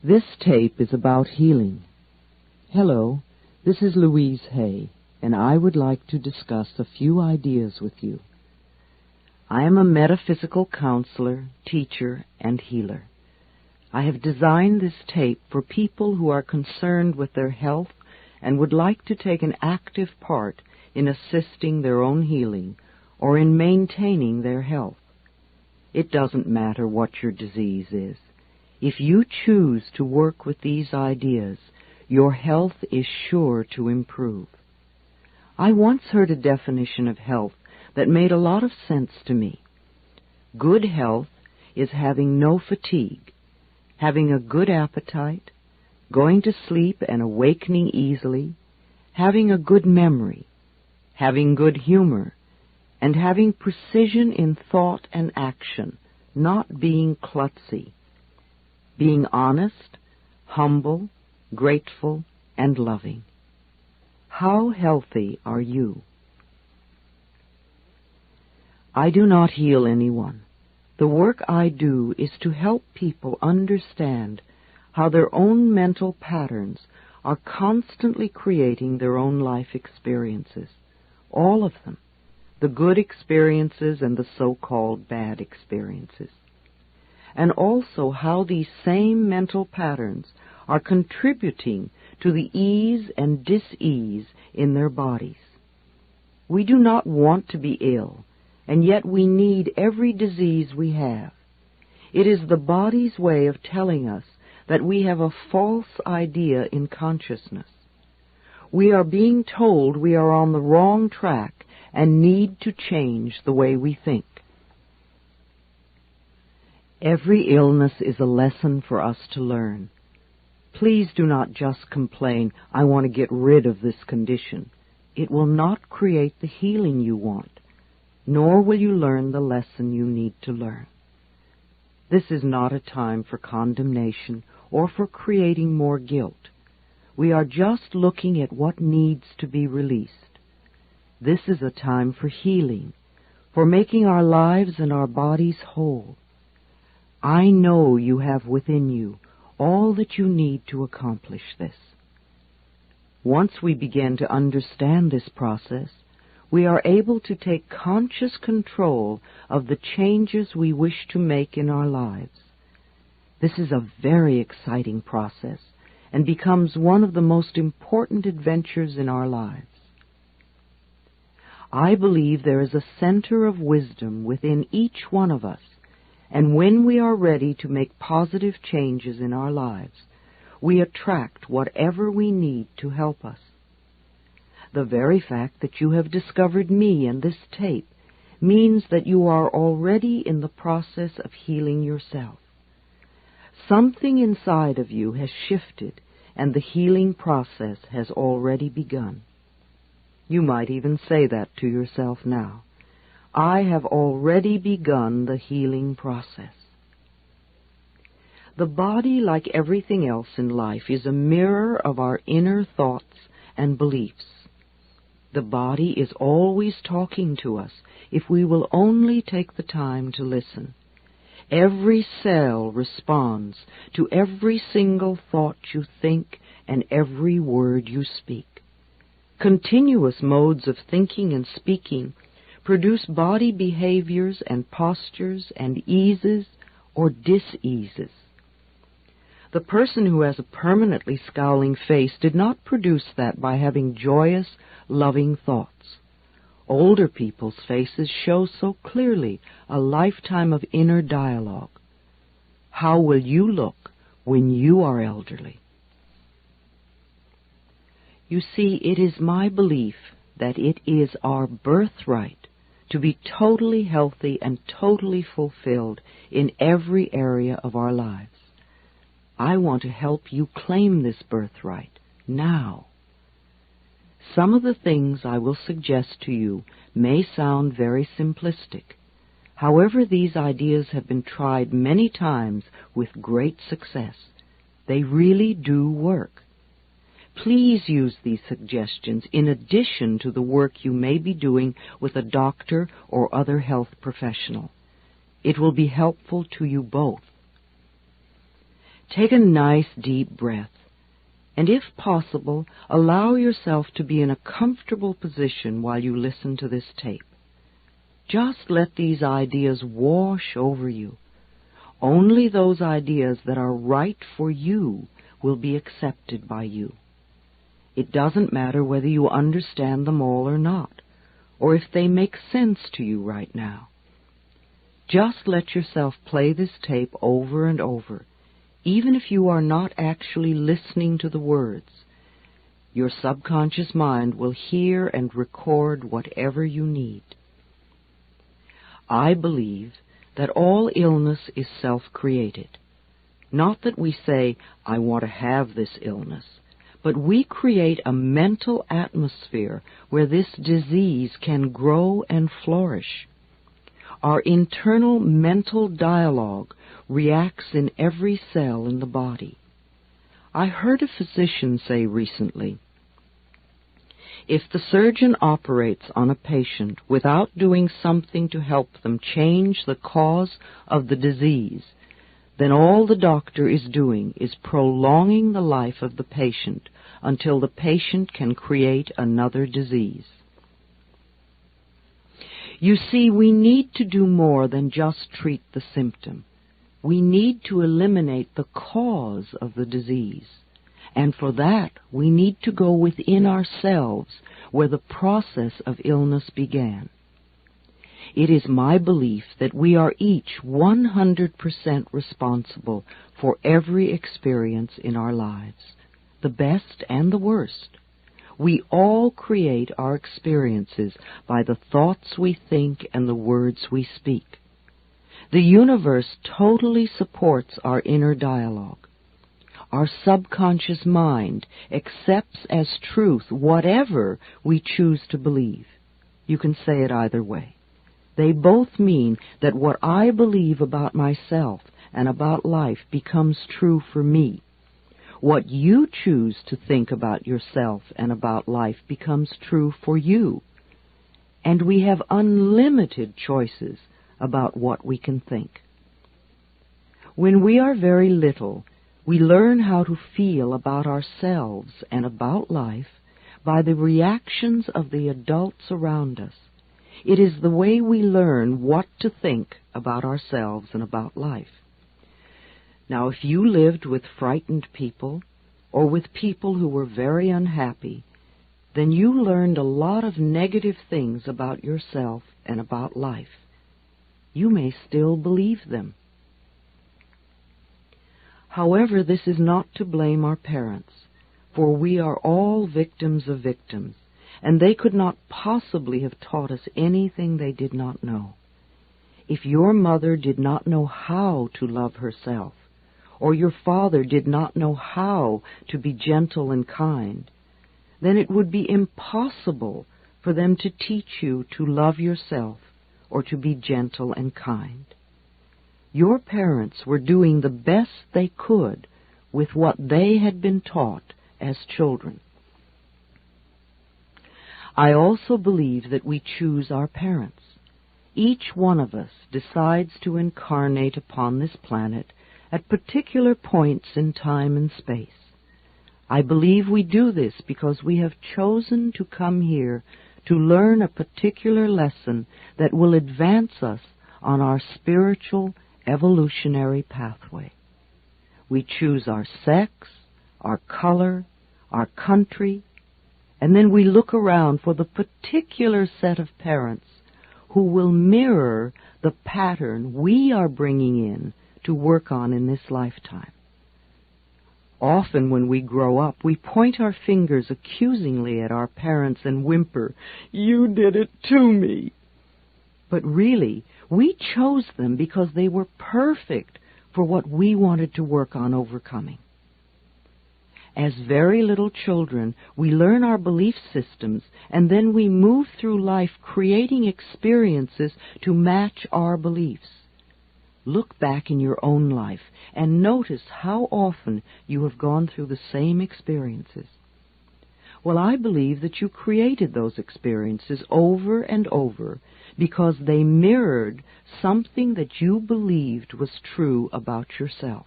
This tape is about healing. Hello, this is Louise Hay, and I would like to discuss a few ideas with you. I am a metaphysical counselor, teacher, and healer. I have designed this tape for people who are concerned with their health and would like to take an active part in assisting their own healing or in maintaining their health. It doesn't matter what your disease is. If you choose to work with these ideas, your health is sure to improve. I once heard a definition of health that made a lot of sense to me. Good health is having no fatigue, having a good appetite, going to sleep and awakening easily, having a good memory, having good humor, and having precision in thought and action, not being klutzy. Being honest, humble, grateful, and loving. How healthy are you? I do not heal anyone. The work I do is to help people understand how their own mental patterns are constantly creating their own life experiences, all of them, the good experiences and the so-called bad experiences, and also how these same mental patterns are contributing to the ease and dis-ease in their bodies. We do not want to be ill, and yet we need every disease we have. It is the body's way of telling us that we have a false idea in consciousness. We are being told we are on the wrong track and need to change the way we think. Every illness is a lesson for us to learn. Please do not just complain, I want to get rid of this condition. It will not create the healing you want, nor will you learn the lesson you need to learn. This is not a time for condemnation or for creating more guilt. We are just looking at what needs to be released. This is a time for healing, for making our lives and our bodies whole. I know you have within you all that you need to accomplish this. Once we begin to understand this process, we are able to take conscious control of the changes we wish to make in our lives. This is a very exciting process and becomes one of the most important adventures in our lives. I believe there is a center of wisdom within each one of us, and when we are ready to make positive changes in our lives, we attract whatever we need to help us. The very fact that you have discovered me and this tape means that you are already in the process of healing yourself. Something inside of you has shifted, and the healing process has already begun. You might even say that to yourself now. I have already begun the healing process. The body, like everything else in life, is a mirror of our inner thoughts and beliefs. The body is always talking to us if we will only take the time to listen. Every cell responds to every single thought you think and every word you speak. Continuous modes of thinking and speaking produce body behaviors and postures and eases or dis-eases. The person who has a permanently scowling face did not produce that by having joyous, loving thoughts. Older people's faces show so clearly a lifetime of inner dialogue. How will you look when you are elderly? You see, it is my belief that it is our birthright to be totally healthy and totally fulfilled in every area of our lives. I want to help you claim this birthright now. Some of the things I will suggest to you may sound very simplistic. However, these ideas have been tried many times with great success. They really do work. Please use these suggestions in addition to the work you may be doing with a doctor or other health professional. It will be helpful to you both. Take a nice deep breath, and if possible, allow yourself to be in a comfortable position while you listen to this tape. Just let these ideas wash over you. Only those ideas that are right for you will be accepted by you. It doesn't matter whether you understand them all or not, or if they make sense to you right now. Just let yourself play this tape over and over, even if you are not actually listening to the words. Your subconscious mind will hear and record whatever you need. I believe that all illness is self-created. Not that we say, I want to have this illness, but we create a mental atmosphere where this disease can grow and flourish. Our internal mental dialogue reacts in every cell in the body. I heard a physician say recently, if the surgeon operates on a patient without doing something to help them change the cause of the disease, then all the doctor is doing is prolonging the life of the patient until the patient can create another disease. You see, we need to do more than just treat the symptom. We need to eliminate the cause of the disease. And for that, we need to go within ourselves where the process of illness began. It is my belief that we are each 100% responsible for every experience in our lives, the best and the worst. We all create our experiences by the thoughts we think and the words we speak. The universe totally supports our inner dialogue. Our subconscious mind accepts as truth whatever we choose to believe. You can say it either way. They both mean that what I believe about myself and about life becomes true for me. What you choose to think about yourself and about life becomes true for you. And we have unlimited choices about what we can think. When we are very little, we learn how to feel about ourselves and about life by the reactions of the adults around us. It is the way we learn what to think about ourselves and about life. Now, if you lived with frightened people or with people who were very unhappy, then you learned a lot of negative things about yourself and about life. You may still believe them. However, this is not to blame our parents, for we are all victims of victims, and they could not possibly have taught us anything they did not know. If your mother did not know how to love herself, or your father did not know how to be gentle and kind, then it would be impossible for them to teach you to love yourself or to be gentle and kind. Your parents were doing the best they could with what they had been taught as children. I also believe that we choose our parents. Each one of us decides to incarnate upon this planet at particular points in time and space. I believe we do this because we have chosen to come here to learn a particular lesson that will advance us on our spiritual evolutionary pathway. We choose our sex, our color, our country, and then we look around for the particular set of parents who will mirror the pattern we are bringing in to work on in this lifetime. Often when we grow up, we point our fingers accusingly at our parents and whimper, "You did it to me." But really, we chose them because they were perfect for what we wanted to work on overcoming. As very little children, we learn our belief systems, and then we move through life creating experiences to match our beliefs. Look back in your own life and notice how often you have gone through the same experiences. Well, I believe that you created those experiences over and over because they mirrored something that you believed was true about yourself.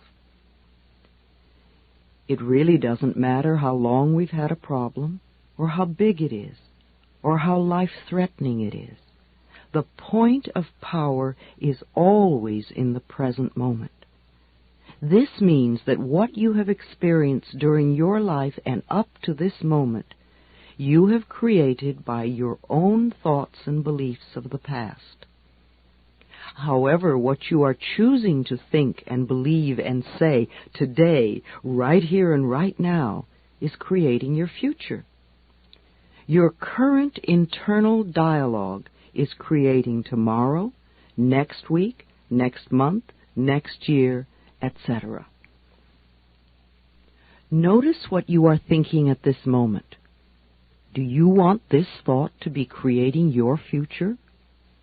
It really doesn't matter how long we've had a problem, or how big it is, or how life-threatening it is. The point of power is always in the present moment. This means that what you have experienced during your life and up to this moment, you have created by your own thoughts and beliefs of the past. However, what you are choosing to think and believe and say today, right here and right now, is creating your future. Your current internal dialogue is creating tomorrow, next week, next month, next year, etc. Notice what you are thinking at this moment. Do you want this thought to be creating your future?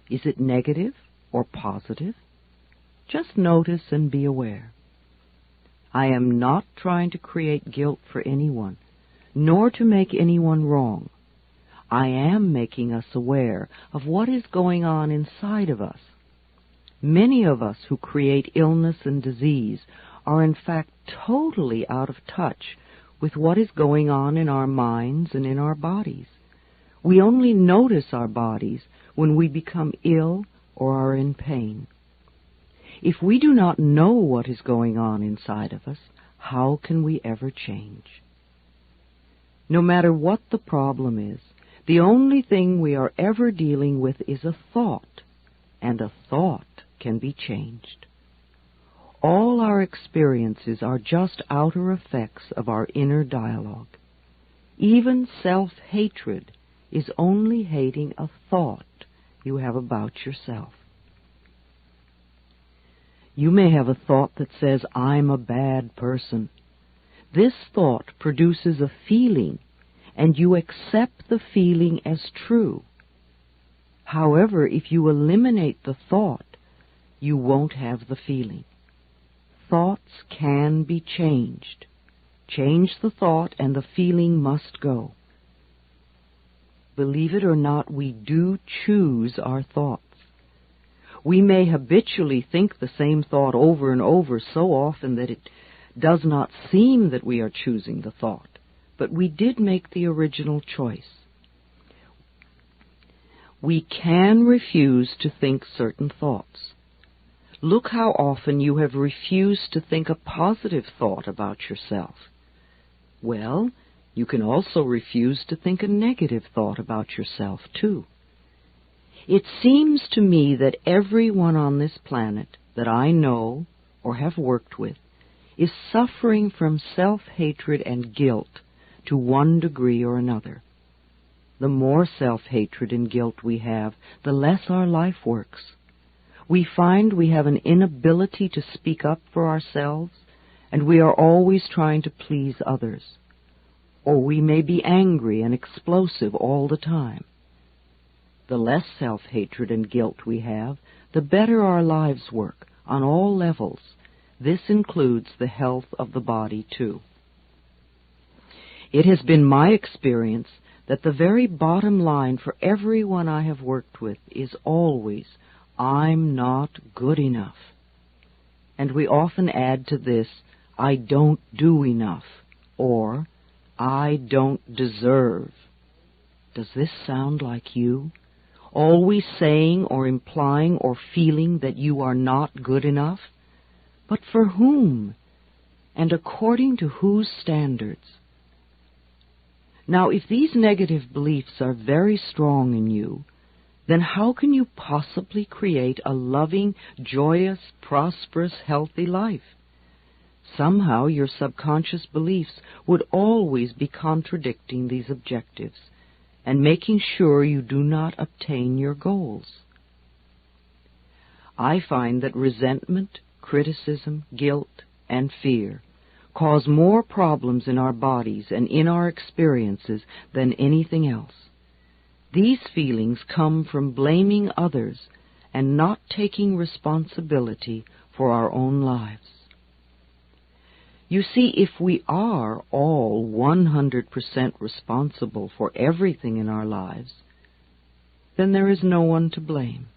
Is it negative or positive? Just notice and be aware. I am not trying to create guilt for anyone, nor to make anyone wrong. I am making us aware of what is going on inside of us. Many of us who create illness and disease are in fact totally out of touch with what is going on in our minds and in our bodies. We only notice our bodies when we become ill or are in pain. If we do not know what is going on inside of us, how can we ever change? No matter what the problem is, the only thing we are ever dealing with is a thought, and a thought can be changed. All our experiences are just outer effects of our inner dialogue. Even self-hatred is only hating a thought you have about yourself. You may have a thought that says, I'm a bad person. This thought produces a feeling, and you accept the feeling as true. However, if you eliminate the thought, you won't have the feeling. Thoughts can be changed. Change the thought and the feeling must go. Believe it or not, we do choose our thoughts. We may habitually think the same thought over and over so often that it does not seem that we are choosing the thought, but we did make the original choice. We can refuse to think certain thoughts. Look how often you have refused to think a positive thought about yourself. Well, you can also refuse to think a negative thought about yourself, too. It seems to me that everyone on this planet that I know or have worked with is suffering from self-hatred and guilt to one degree or another. The more self-hatred and guilt we have, the less our life works. We find we have an inability to speak up for ourselves, and we are always trying to please others. Or we may be angry and explosive all the time. The less self-hatred and guilt we have, the better our lives work on all levels. This includes the health of the body, too. It has been my experience that the very bottom line for everyone I have worked with is always, I'm not good enough. And we often add to this, I don't do enough, or I don't deserve. Does this sound like you? Always saying or implying or feeling that you are not good enough? But for whom? And according to whose standards? Now, if these negative beliefs are very strong in you, then how can you possibly create a loving, joyous, prosperous, healthy life? Somehow your subconscious beliefs would always be contradicting these objectives and making sure you do not obtain your goals. I find that resentment, criticism, guilt, and fear cause more problems in our bodies and in our experiences than anything else. These feelings come from blaming others and not taking responsibility for our own lives. You see, if we are all 100% responsible for everything in our lives, then there is no one to blame.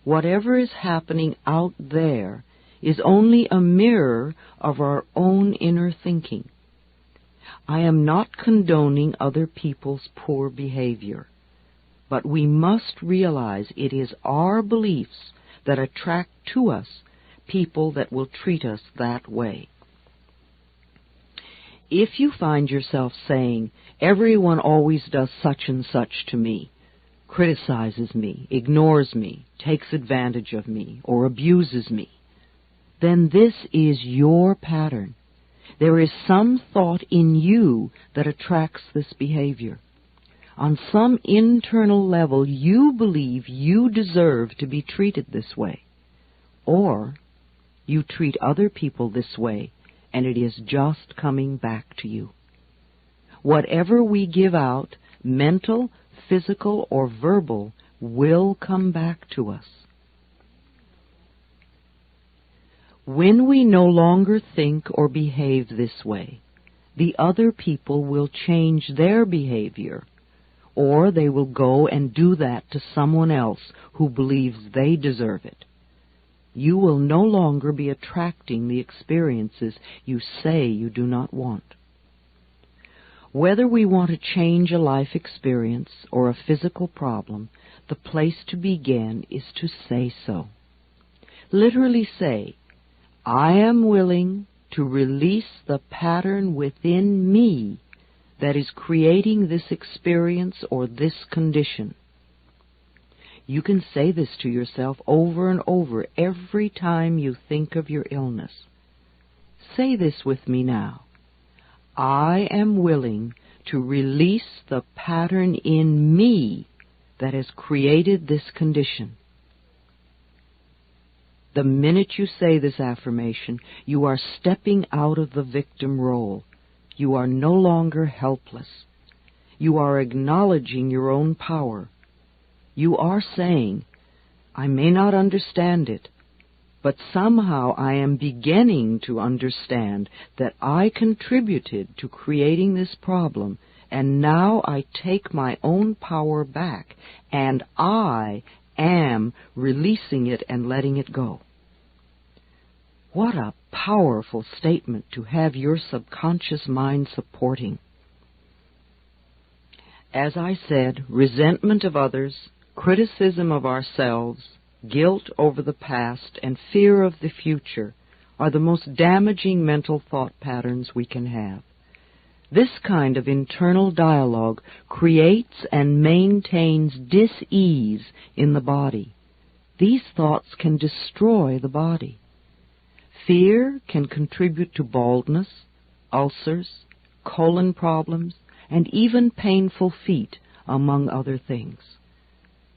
Whatever is happening out there is only a mirror of our own inner thinking. I am not condoning other people's poor behavior, but we must realize it is our beliefs that attract to us people that will treat us that way. If you find yourself saying, "Everyone always does such and such to me," criticizes me, ignores me, takes advantage of me, or abuses me, then this is your pattern. There is some thought in you that attracts this behavior. On some internal level, you believe you deserve to be treated this way, or you treat other people this way, and it is just coming back to you. Whatever we give out, mental, physical, or verbal, will come back to us. When we no longer think or behave this way, the other people will change their behavior, or they will go and do that to someone else who believes they deserve it. You will no longer be attracting the experiences you say you do not want. Whether we want to change a life experience or a physical problem, the place to begin is to say so. Literally say, "I am willing to release the pattern within me that is creating this experience or this condition." You can say this to yourself over and over every time you think of your illness. Say this with me now. I am willing to release the pattern in me that has created this condition. The minute you say this affirmation, you are stepping out of the victim role. You are no longer helpless. You are acknowledging your own power. You are saying, "I may not understand it, but somehow I am beginning to understand that I contributed to creating this problem, and now I take my own power back, and I am releasing it and letting it go." What a powerful statement to have your subconscious mind supporting. As I said, resentment of others, criticism of ourselves, guilt over the past, and fear of the future are the most damaging mental thought patterns we can have. This kind of internal dialogue creates and maintains dis-ease in the body. These thoughts can destroy the body. Fear can contribute to baldness, ulcers, colon problems, and even painful feet, among other things.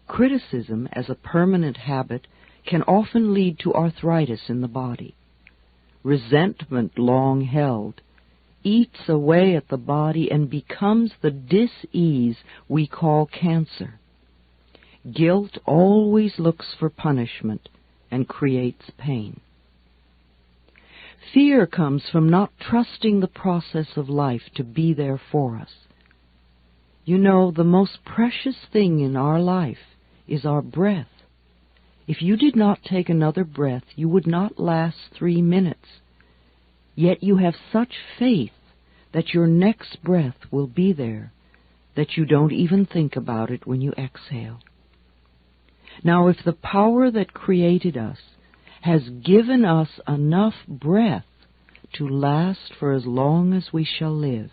Criticism, as a permanent habit, can often lead to arthritis in the body. Resentment, long held, eats away at the body and becomes the dis-ease we call cancer. Guilt always looks for punishment and creates pain. Fear comes from not trusting the process of life to be there for us. You know, the most precious thing in our life is our breath. If you did not take another breath, you would not last 3 minutes. Yet you have such faith that your next breath will be there, that you don't even think about it when you exhale. Now, if the power that created us has given us enough breath to last for as long as we shall live,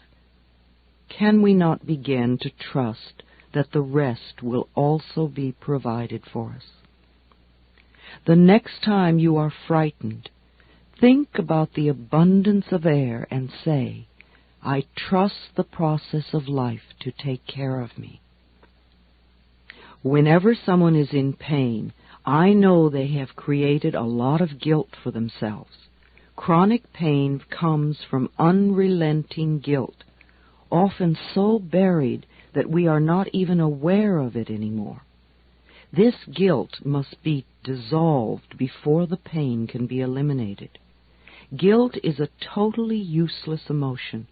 can we not begin to trust that the rest will also be provided for us? The next time you are frightened, think about the abundance of air and say, "I trust the process of life to take care of me." Whenever someone is in pain, I know they have created a lot of guilt for themselves. Chronic pain comes from unrelenting guilt, often so buried that we are not even aware of it anymore. This guilt must be dissolved before the pain can be eliminated. Guilt is a totally useless emotion.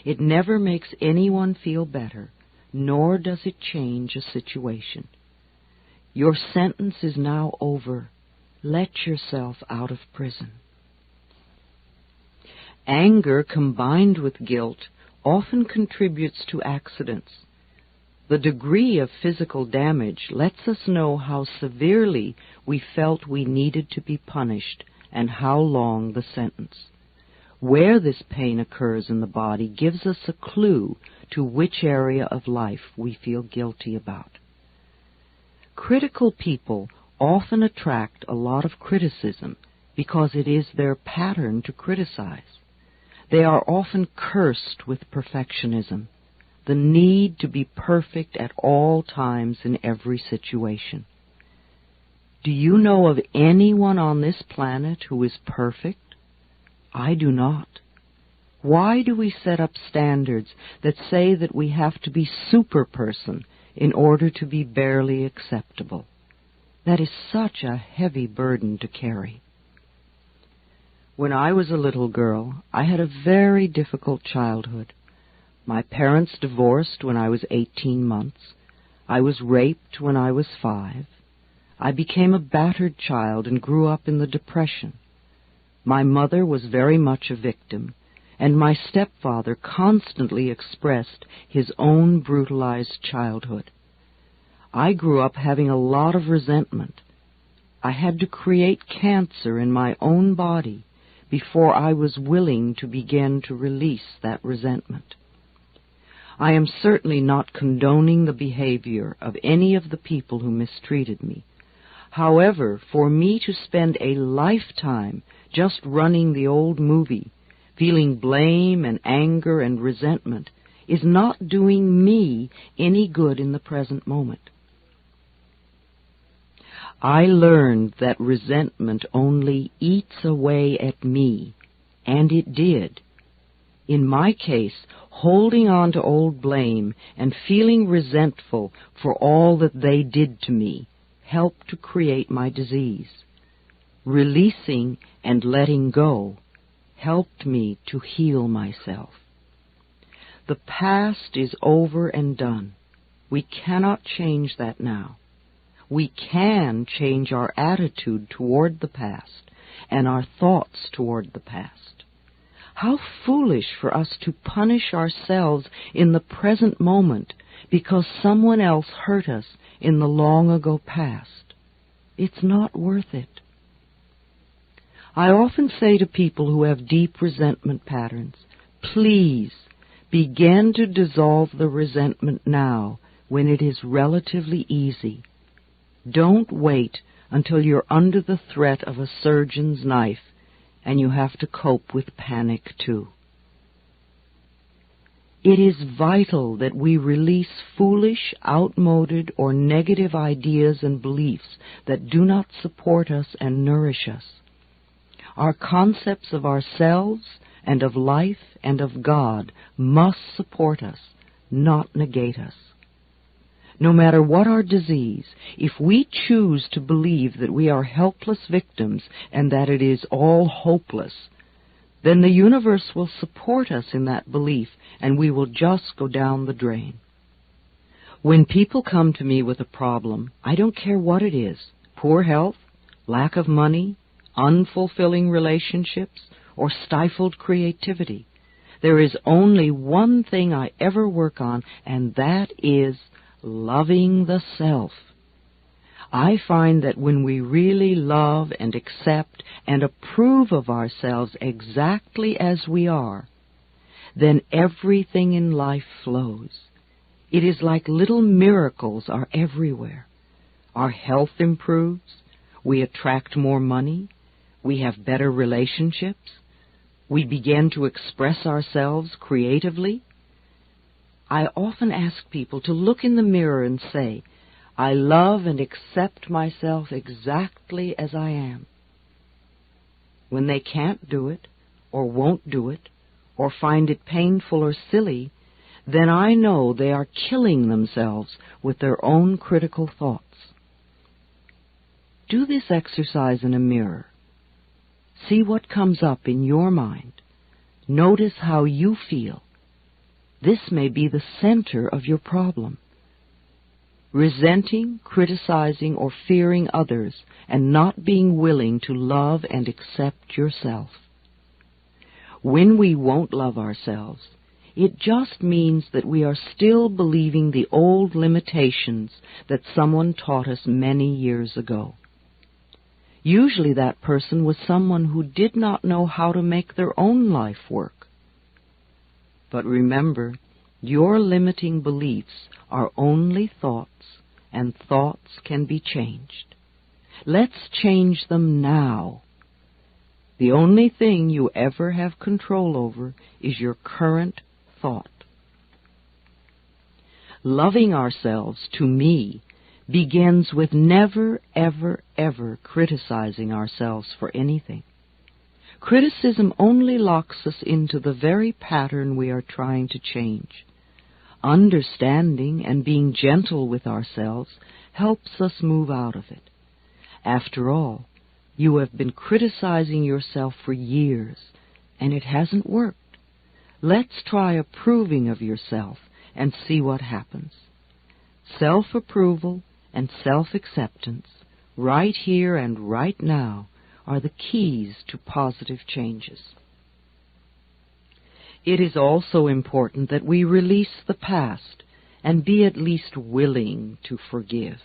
It never makes anyone feel better, nor does it change a situation. Your sentence is now over. Let yourself out of prison. Anger combined with guilt often contributes to accidents. The degree of physical damage lets us know how severely we felt we needed to be punished and how long the sentence. Where this pain occurs in the body gives us a clue to which area of life we feel guilty about. Critical people often attract a lot of criticism because it is their pattern to criticize. They are often cursed with perfectionism, the need to be perfect at all times in every situation. Do you know of anyone on this planet who is perfect? I do not. Why do we set up standards that say that we have to be super-person in order to be barely acceptable? That is such a heavy burden to carry. When I was a little girl, I had a very difficult childhood. My parents divorced when I was 18 months. I was raped when I was 5. I became a battered child and grew up in the Depression. My mother was very much a victim, and my stepfather constantly expressed his own brutalized childhood. I grew up having a lot of resentment. I had to create cancer in my own body before I was willing to begin to release that resentment. I am certainly not condoning the behavior of any of the people who mistreated me. However, for me to spend a lifetime just running the old movie, feeling blame and anger and resentment, is not doing me any good in the present moment. I learned that resentment only eats away at me, and it did. In my case, holding on to old blame and feeling resentful for all that they did to me helped to create my disease. Releasing and letting go helped me to heal myself. The past is over and done. We cannot change that now. We can change our attitude toward the past and our thoughts toward the past. How foolish for us to punish ourselves in the present moment because someone else hurt us in the long-ago past. It's not worth it. I often say to people who have deep resentment patterns, please begin to dissolve the resentment now when it is relatively easy. Don't wait until you're under the threat of a surgeon's knife and you have to cope with panic too. It is vital that we release foolish, outmoded, or negative ideas and beliefs that do not support us and nourish us. Our concepts of ourselves and of life and of God must support us, not negate us. No matter what our disease, if we choose to believe that we are helpless victims and that it is all hopeless, then the universe will support us in that belief and we will just go down the drain. When people come to me with a problem, I don't care what it is, poor health, lack of money, unfulfilling relationships, or stifled creativity. There is only one thing I ever work on, and that is loving the self. I find that when we really love and accept and approve of ourselves exactly as we are, then everything in life flows. It is like little miracles are everywhere. Our health improves, we attract more money, we have better relationships, we begin to express ourselves creatively. I often ask people to look in the mirror and say, I love and accept myself exactly as I am. When they can't do it, or won't do it, or find it painful or silly, then I know they are killing themselves with their own critical thoughts. Do this exercise in a mirror. See what comes up in your mind. Notice how you feel. This may be the center of your problem. Resenting, criticizing, or fearing others, and not being willing to love and accept yourself. When we won't love ourselves, it just means that we are still believing the old limitations that someone taught us many years ago. Usually that person was someone who did not know how to make their own life work. But remember, your limiting beliefs are only thoughts, and thoughts can be changed. Let's change them now. The only thing you ever have control over is your current thought. Loving ourselves, to me, begins with never, ever, ever criticizing ourselves for anything. Criticism only locks us into the very pattern we are trying to change. Understanding and being gentle with ourselves helps us move out of it. After all, you have been criticizing yourself for years, and it hasn't worked. Let's try approving of yourself and see what happens. Self-approval and self-acceptance, right here and right now, are the keys to positive changes. It is also important that we release the past and be at least willing to forgive.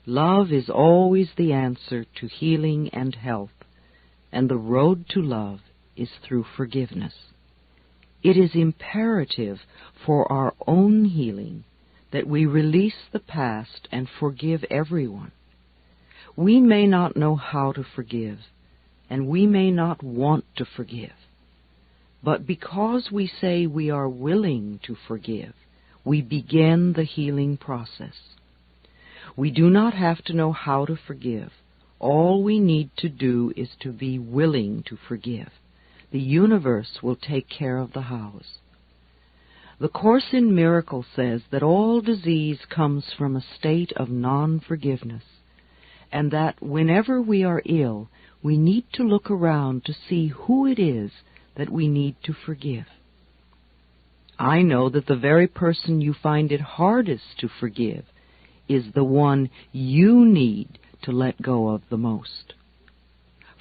Love is always the answer to healing and health, and the road to love is through forgiveness. It is imperative for our own healing that we release the past and forgive everyone. We may not know how to forgive, and we may not want to forgive. But because we say we are willing to forgive, we begin the healing process. We do not have to know how to forgive. All we need to do is to be willing to forgive. The universe will take care of the hows. The Course in Miracles says that all disease comes from a state of non-forgiveness, and that whenever we are ill, we need to look around to see who it is that we need to forgive. I know that the very person you find it hardest to forgive is the one you need to let go of the most.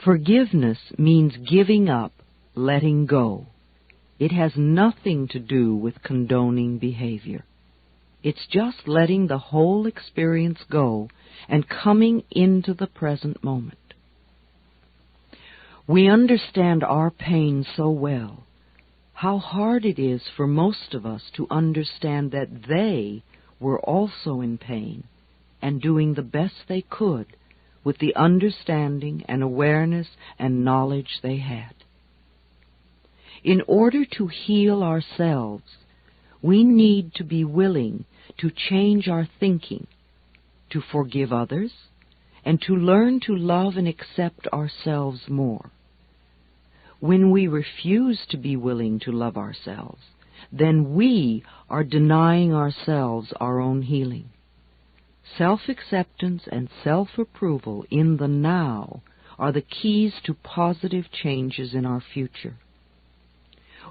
Forgiveness means giving up, letting go. It has nothing to do with condoning behavior. It's just letting the whole experience go and coming into the present moment. We understand our pain so well. How hard it is for most of us to understand that they were also in pain and doing the best they could with the understanding and awareness and knowledge they had. In order to heal ourselves, we need to be willing to change our thinking, to forgive others, and to learn to love and accept ourselves more. When we refuse to be willing to love ourselves, then we are denying ourselves our own healing. Self-acceptance and self-approval in the now are the keys to positive changes in our future.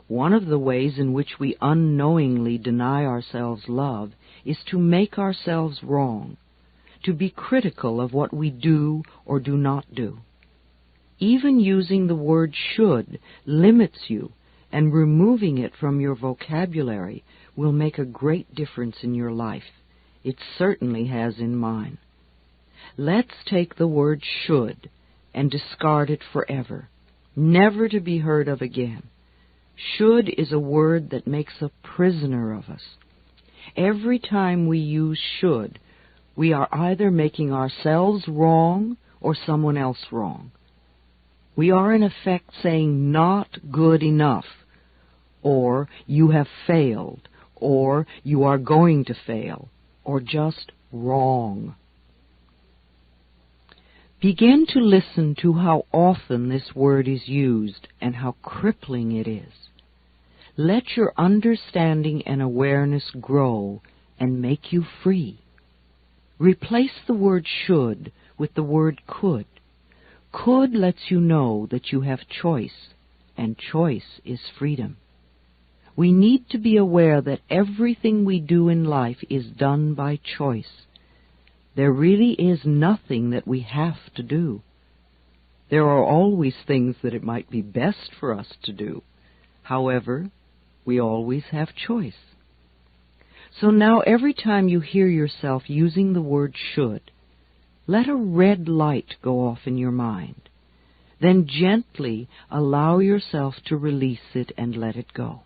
One of the ways in which we unknowingly deny ourselves love is to make ourselves wrong, to be critical of what we do or do not do. Even using the word should limits you, and removing it from your vocabulary will make a great difference in your life. It certainly has in mine. Let's take the word should and discard it forever, never to be heard of again. Should is a word that makes a prisoner of us. Every time we use should, we are either making ourselves wrong or someone else wrong. We are in effect saying not good enough, or you have failed, or you are going to fail, or just wrong. Begin to listen to how often this word is used and how crippling it is. Let your understanding and awareness grow and make you free. Replace the word should with the word could. Could lets you know that you have choice, and choice is freedom. We need to be aware that everything we do in life is done by choice. There really is nothing that we have to do. There are always things that it might be best for us to do, However, we always have choice. So now every time you hear yourself using the word should, let a red light go off in your mind. Then gently allow yourself to release it and let it go.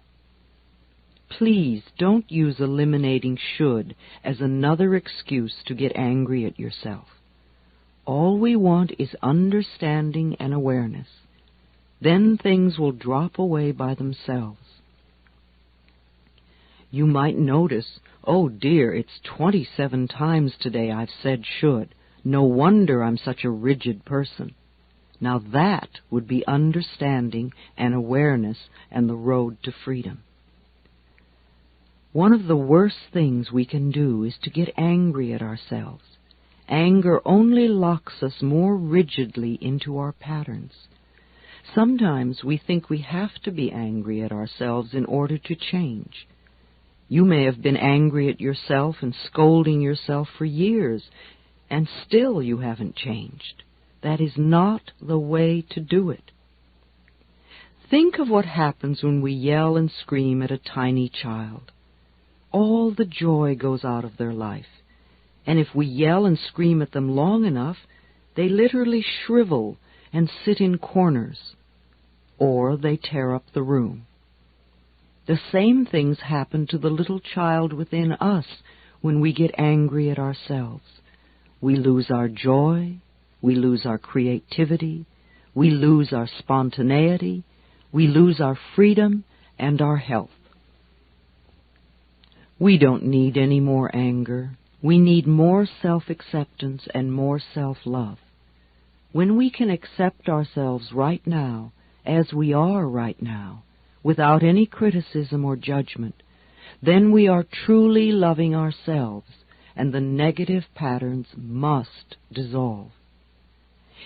Please don't use eliminating should as another excuse to get angry at yourself. All we want is understanding and awareness. Then things will drop away by themselves. You might notice, oh dear, it's 27 times today I've said should. No wonder I'm such a rigid person. Now that would be understanding and awareness and the road to freedom. One of the worst things we can do is to get angry at ourselves. Anger only locks us more rigidly into our patterns. Sometimes we think we have to be angry at ourselves in order to change. You may have been angry at yourself and scolding yourself for years, and still you haven't changed. That is not the way to do it. Think of what happens when we yell and scream at a tiny child. All the joy goes out of their life. And if we yell and scream at them long enough, they literally shrivel and sit in corners, or they tear up the room. The same things happen to the little child within us when we get angry at ourselves. We lose our joy, we lose our creativity, we lose our spontaneity, we lose our freedom and our health. We don't need any more anger. We need more self-acceptance and more self-love. When we can accept ourselves right now, as we are right now, without any criticism or judgment, then we are truly loving ourselves, and the negative patterns must dissolve.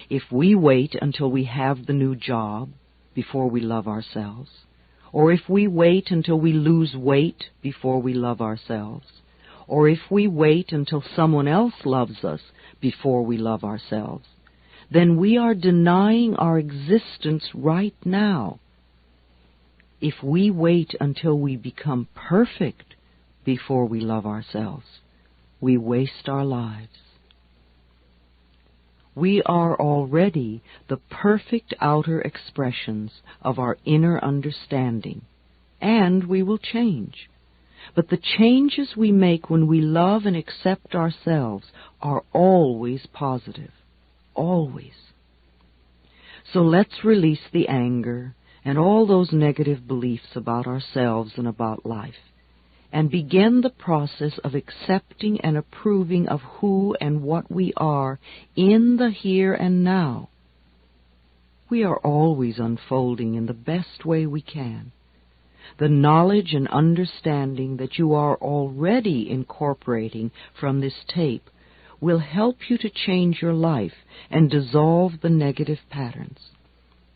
If we wait until we have the new job before we love ourselves, or if we wait until we lose weight before we love ourselves, or if we wait until someone else loves us before we love ourselves, then we are denying our existence right now. If we wait until we become perfect before we love ourselves, we waste our lives. We are already the perfect outer expressions of our inner understanding, and we will change. But the changes we make when we love and accept ourselves are always positive, always. So let's release the anger and all those negative beliefs about ourselves and about life, and begin the process of accepting and approving of who and what we are in the here and now. We are always unfolding in the best way we can. The knowledge and understanding that you are already incorporating from this tape will help you to change your life and dissolve the negative patterns.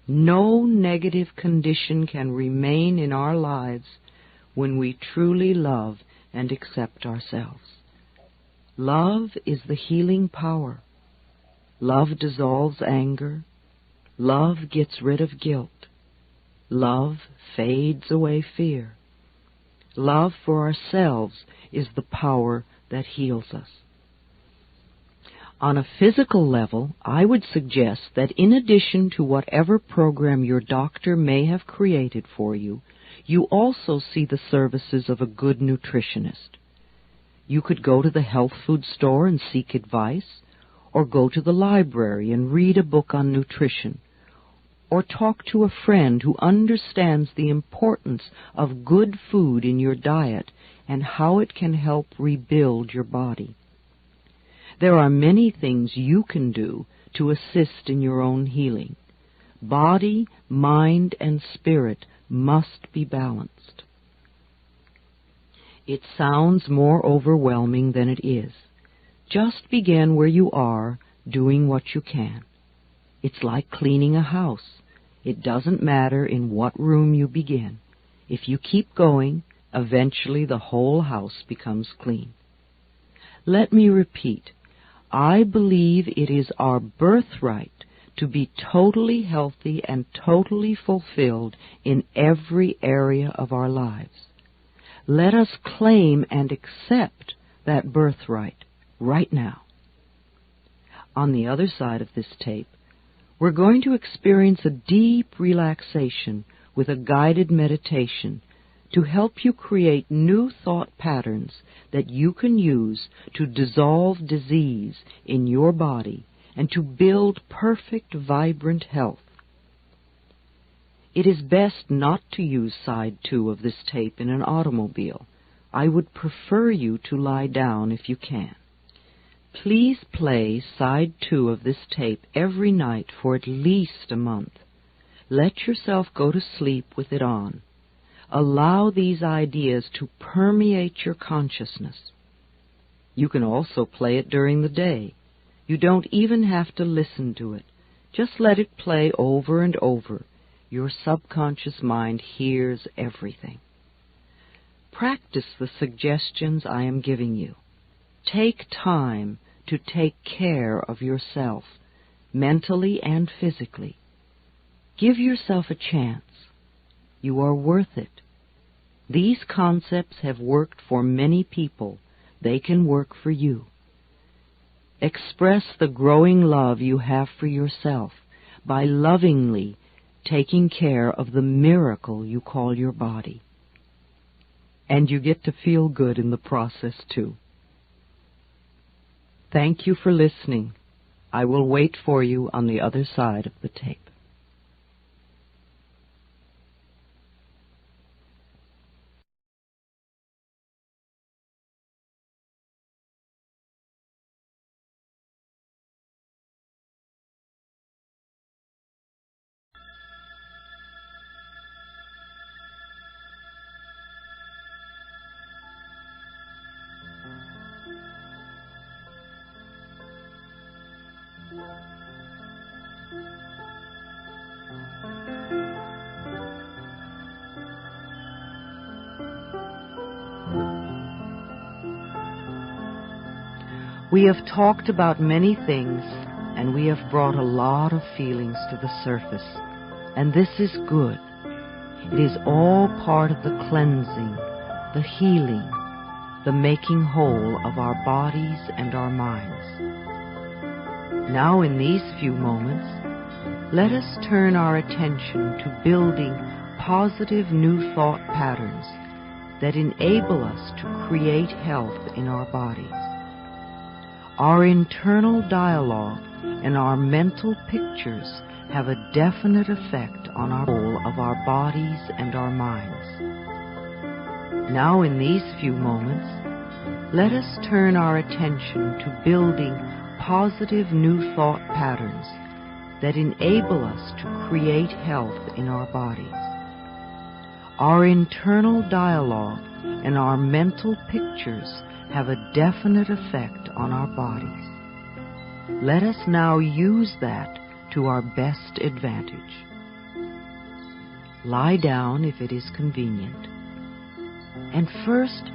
No negative condition can remain in our lives when we truly love and accept ourselves. Love is the healing power. Love dissolves anger. Love gets rid of guilt. Love fades away fear. Love for ourselves is the power that heals us. On a physical level, I would suggest that in addition to whatever program your doctor may have created for you, you also see the services of a good nutritionist. You could go to the health food store and seek advice, or go to the library and read a book on nutrition, or talk to a friend who understands the importance of good food in your diet and how it can help rebuild your body. There are many things you can do to assist in your own healing. Body, mind, and spirit must be balanced. It sounds more overwhelming than it is. Just begin where you are, doing what you can. It's like cleaning a house. It doesn't matter in what room you begin. If you keep going, eventually the whole house becomes clean. Let me repeat. I believe it is our birthright to be totally healthy and totally fulfilled in every area of our lives. Let us claim and accept that birthright right now. On the other side of this tape, we're going to experience a deep relaxation with a guided meditation to help you create new thought patterns that you can use to dissolve disease in your body and to build perfect, vibrant health. It is best not to use side 2 of this tape in an automobile. I would prefer you to lie down if you can. Please play side 2 of this tape every night for at least a month. Let yourself go to sleep with it on. Allow these ideas to permeate your consciousness. You can also play it during the day. You don't even have to listen to it. Just let it play over and over. Your subconscious mind hears everything. Practice the suggestions I am giving you. Take time to take care of yourself, mentally and physically. Give yourself a chance. You are worth it. These concepts have worked for many people. They can work for you. Express the growing love you have for yourself by lovingly taking care of the miracle you call your body. And you get to feel good in the process, too. Thank you for listening. I will wait for you on the other side of the tape. We have talked about many things, and we have brought a lot of feelings to the surface, and this is good. It is all part of the cleansing, the healing, the making whole of our bodies and our minds. Now, in these few moments, let us turn our attention to building positive new thought patterns that enable us to create health in our bodies. Our internal dialogue and our mental pictures have a definite effect on our whole of our bodies and our minds. Now, in these few moments, let us turn our attention to building positive new thought patterns that enable us to create health in our bodies. Our internal dialogue and our mental pictures have a definite effect on our bodies. Let us now use that to our best advantage. Lie down if it is convenient, and first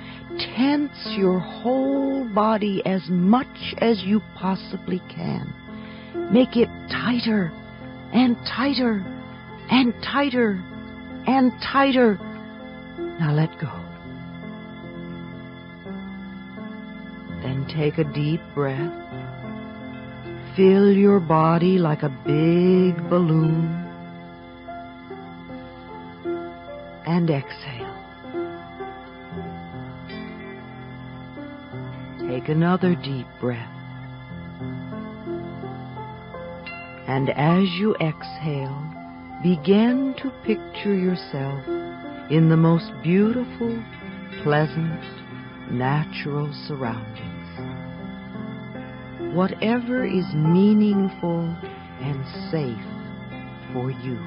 tense your whole body as much as you possibly can. Make it tighter and tighter and tighter and tighter. Now let go. Then take a deep breath. Fill your body like a big balloon. And exhale. Take another deep breath. And as you exhale, begin to picture yourself in the most beautiful, pleasant, natural surroundings. Whatever is meaningful and safe for you.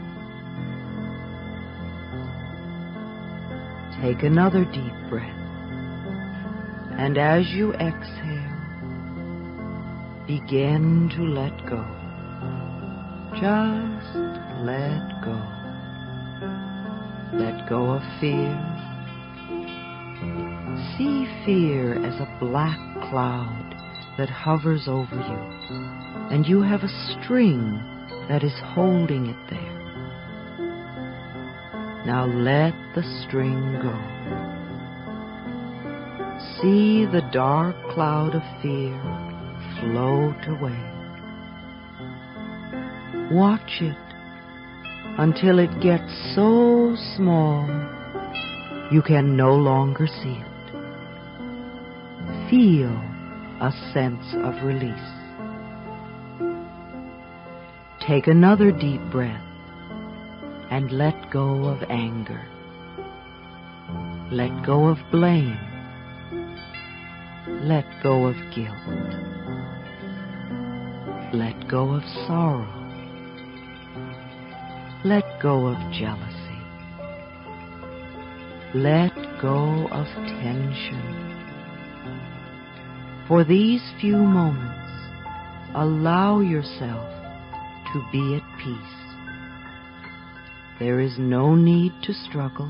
Take another deep breath. And as you exhale, begin to let go. Just let go. Let go of fear. See fear as a black cloud that hovers over you, and you have a string that is holding it there. Now let the string go. See the dark cloud of fear float away. Watch it until it gets so small you can no longer see it. Feel a sense of release. Take another deep breath and let go of anger. Let go of blame. Let go of guilt. Let go of sorrow. Let go of jealousy. Let go of tension. For these few moments, allow yourself to be at peace. There is no need to struggle.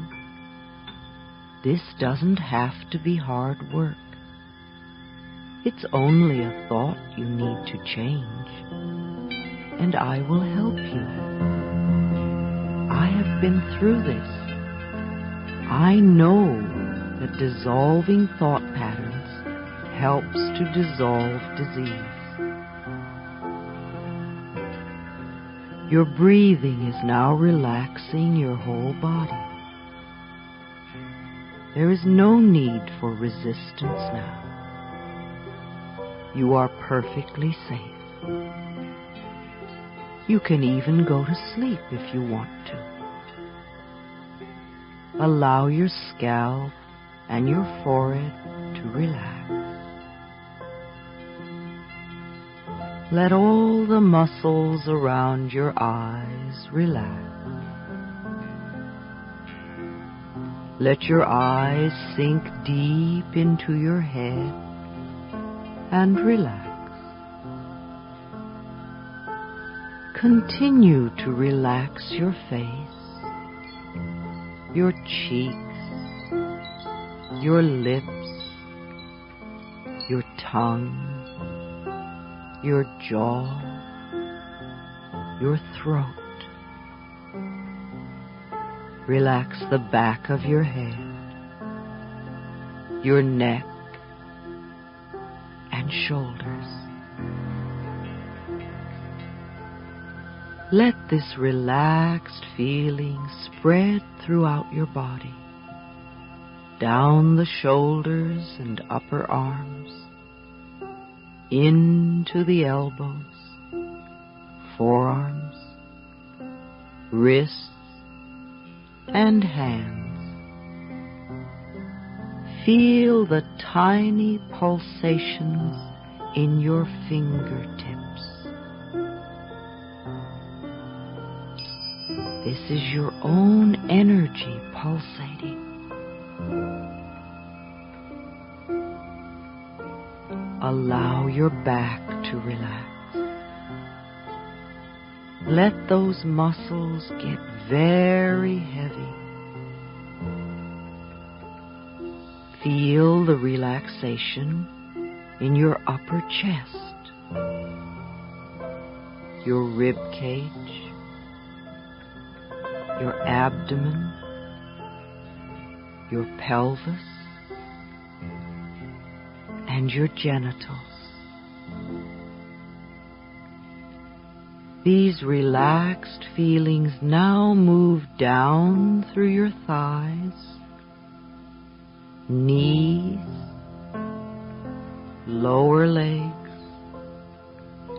This doesn't have to be hard work. It's only a thought you need to change, and I will help you. I have been through this. I know that dissolving thought patterns helps to dissolve disease. Your breathing is now relaxing your whole body. There is no need for resistance now. You are perfectly safe. You can even go to sleep if you want to. Allow your scalp and your forehead to relax. Let all the muscles around your eyes relax. Let your eyes sink deep into your head and relax. Continue to relax your face, your cheeks, your lips, your tongue, your jaw, your throat. Relax the back of your head, your neck, and shoulders. Let this relaxed feeling spread throughout your body, down the shoulders and upper arms, into the elbows, forearms, wrists, and hands. Feel the tiny pulsations in your fingertips. This is your own energy pulsating. Allow your back to relax. Let those muscles get very heavy. Feel the relaxation in your upper chest, your rib cage, your abdomen, your pelvis, and your genitals. These relaxed feelings now move down through your thighs, knees, lower legs,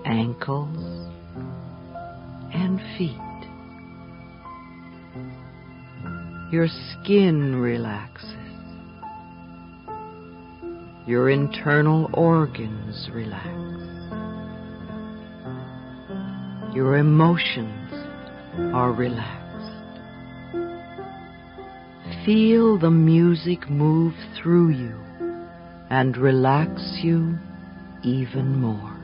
ankles, and feet. Your skin relaxes. Your internal organs relax. Your emotions are relaxed. Feel the music move through you and relax you even more.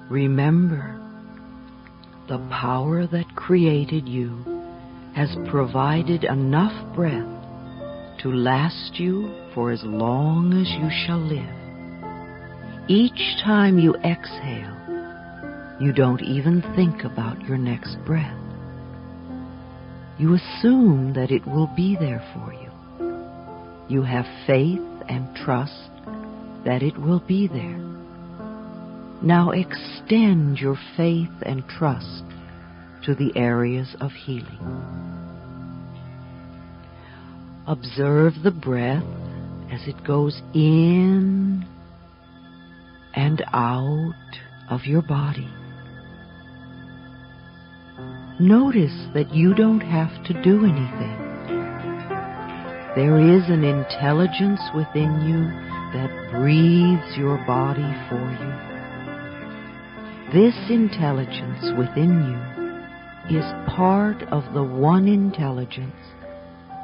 Remember, the power that created you has provided enough breath to last you for as long as you shall live. Each time you exhale, you don't even think about your next breath. You assume that it will be there for you. You have faith and trust that it will be there. Now extend your faith and trust to the areas of healing. Observe the breath as it goes in and out of your body. Notice that you don't have to do anything. There is an intelligence within you that breathes your body for you. This intelligence within you is part of the one intelligence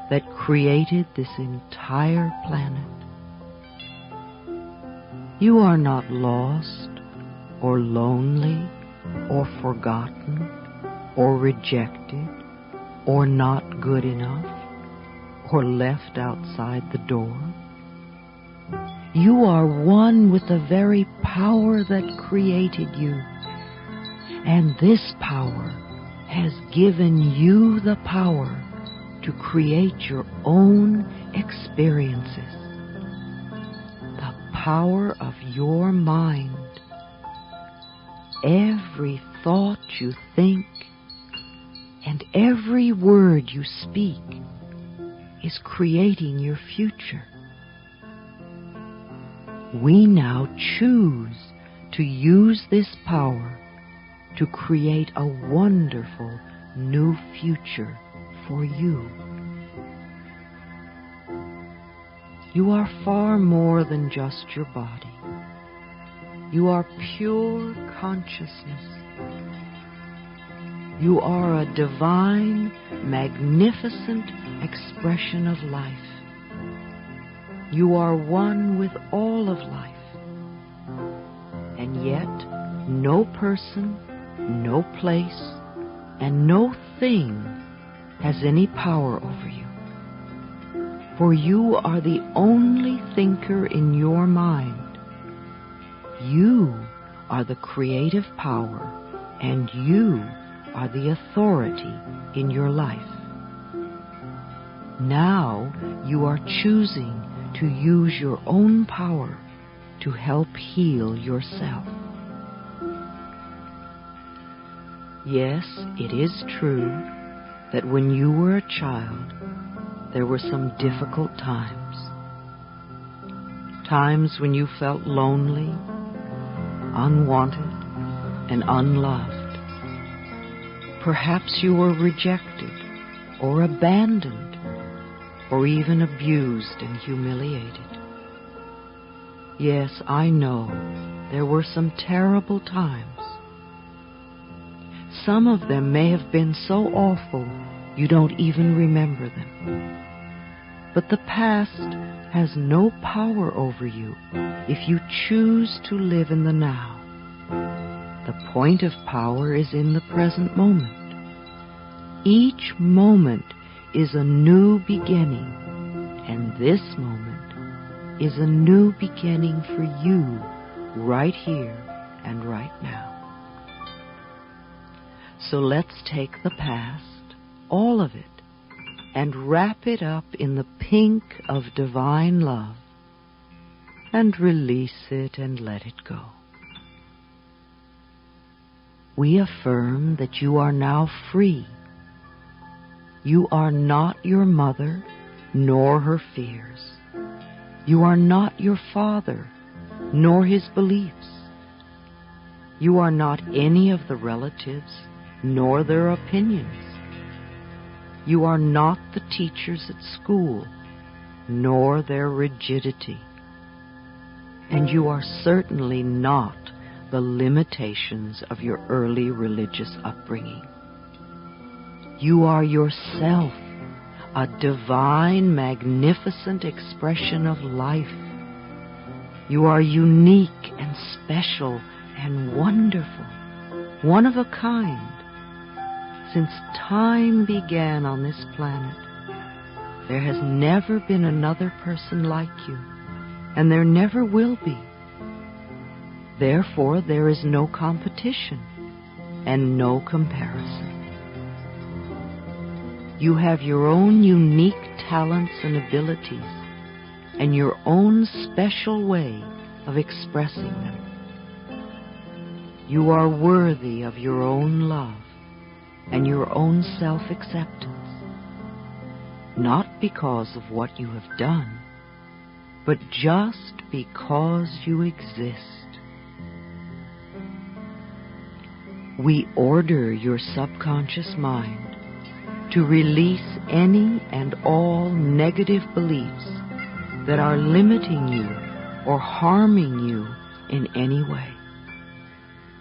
that created this entire planet. You are not lost or lonely or forgotten or rejected or not good enough or left outside the door. You are one with the very power that created you, and this power has given you the power to create your own experiences. The power of your mind. Every thought you think and every word you speak is creating your future. We now choose to use this power to create a wonderful new future for you. You are far more than just your body. You are pure consciousness. You are a divine, magnificent expression of life. You are one with all of life. And yet, no person, no place, and no thing has any power over you. For you are the only thinker in your mind. You are the creative power, and you are the authority in your life. Now you are choosing to use your own power to help heal yourself. Yes, it is true that when you were a child, there were some difficult times. Times when you felt lonely, unwanted, and unloved. Perhaps you were rejected, or abandoned, or even abused and humiliated. Yes, I know there were some terrible times. Some of them may have been so awful you don't even remember them. But the past has no power over you if you choose to live in the now. The point of power is in the present moment. Each moment is a new beginning, and this moment is a new beginning for you right here and right now. So let's take the past, all of it, and wrap it up in the pink of divine love, and release it and let it go. We affirm that you are now free. You are not your mother, nor her fears. You are not your father, nor his beliefs. You are not any of the relatives, nor their opinions. You are not the teachers at school, nor their rigidity. And you are certainly not the limitations of your early religious upbringing. You are yourself, a divine, magnificent expression of life. You are unique and special and wonderful, one of a kind. Since time began on this planet, there has never been another person like you, and there never will be. Therefore, there is no competition and no comparison. You have your own unique talents and abilities, and your own special way of expressing them. You are worthy of your own love and your own self-acceptance, not because of what you have done, but just because you exist. We order your subconscious mind to release any and all negative beliefs that are limiting you or harming you in any way.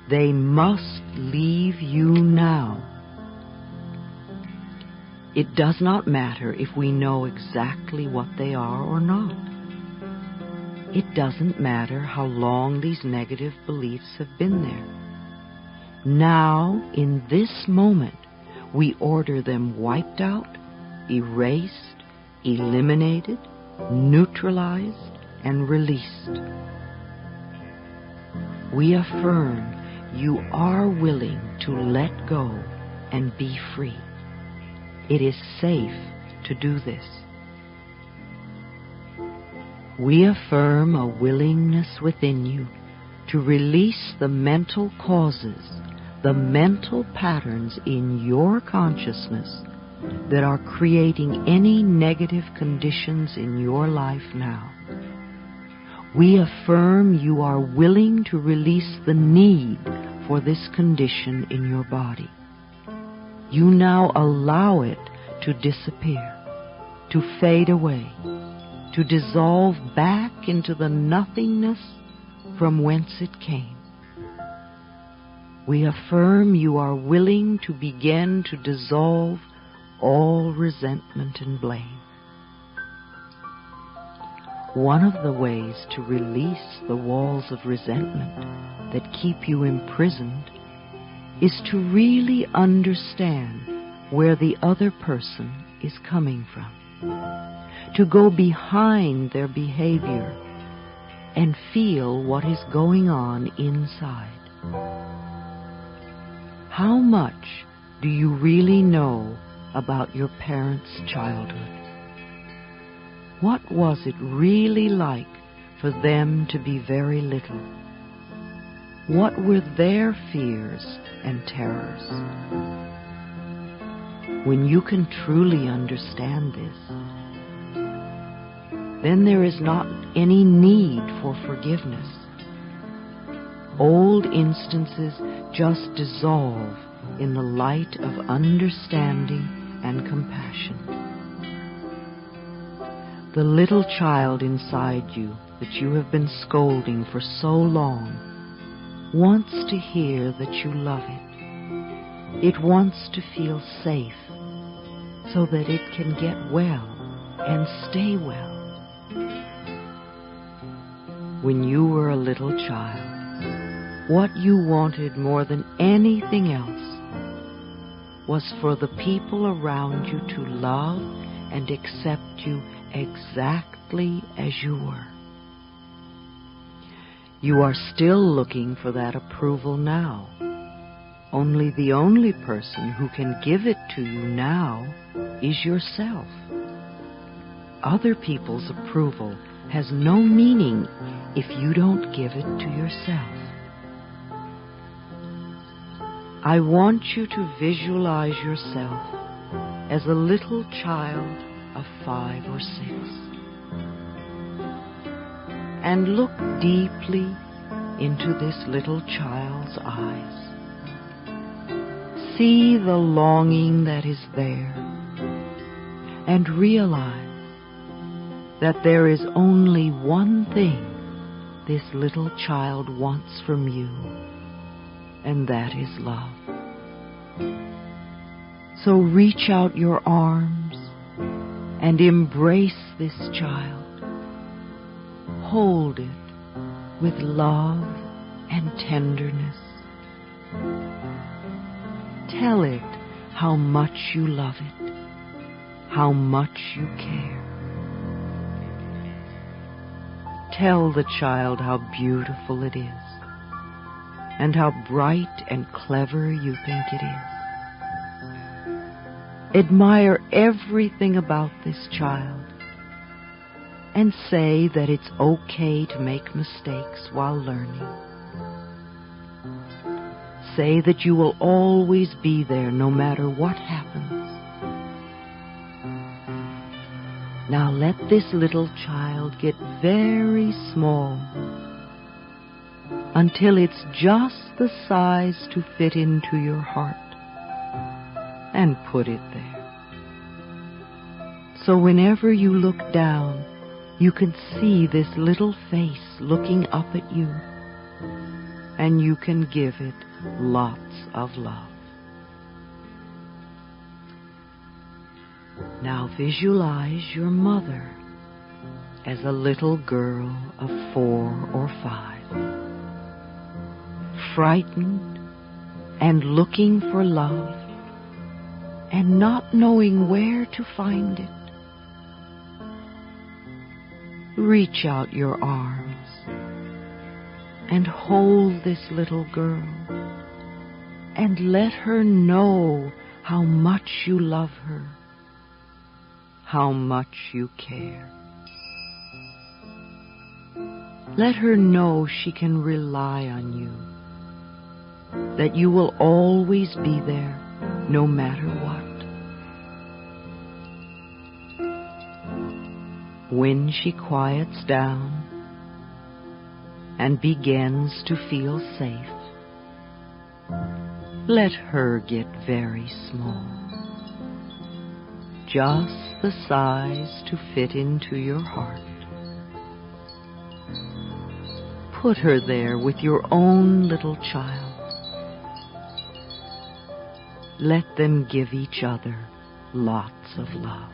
They must leave you now. It does not matter if we know exactly what they are or not. It doesn't matter how long these negative beliefs have been there. Now, in this moment, we order them wiped out, erased, eliminated, neutralized, and released. We affirm you are willing to let go and be free. It is safe to do this. We affirm a willingness within you to release the mental causes, the mental patterns in your consciousness that are creating any negative conditions in your life now. We affirm you are willing to release the need for this condition in your body. You now allow it to disappear, to fade away, to dissolve back into the nothingness from whence it came. We affirm you are willing to begin to dissolve all resentment and blame. One of the ways to release the walls of resentment that keep you imprisoned is to really understand where the other person is coming from, to go behind their behavior and feel what is going on inside. How much do you really know about your parents' childhood? What was it really like for them to be very little? What were their fears and terrors? When you can truly understand this, then there is not any need for forgiveness. Old instances just dissolve in the light of understanding and compassion. The little child inside you that you have been scolding for so long wants to hear that you love it. It wants to feel safe so that it can get well and stay well. When you were a little child, what you wanted more than anything else was for the people around you to love and accept you exactly as you were. You are still looking for that approval now. Only the only person who can give it to you now is yourself. Other people's approval has no meaning if you don't give it to yourself. I want you to visualize yourself as a little child of 5 or 6. And look deeply into this little child's eyes. See the longing that is there, and realize that there is only one thing this little child wants from you, and that is love. So reach out your arms and embrace this child. Hold it with love and tenderness. Tell it how much you love it, how much you care. Tell the child how beautiful it is, and how bright and clever you think it is. Admire everything about this child, and say that it's okay to make mistakes while learning. Say that you will always be there no matter what happens. Now let this little child get very small until it's just the size to fit into your heart, and put it there. So whenever you look down, you can see this little face looking up at you, and you can give it lots of love. Now visualize your mother as a little girl of 4 or 5, frightened and looking for love and not knowing where to find it. Reach out your arms and hold this little girl and let her know how much you love her, how much you care. Let her know she can rely on you, that you will always be there no matter what. When she quiets down and begins to feel safe, let her get very small, just the size to fit into your heart. Put her there with your own little child. Let them give each other lots of love.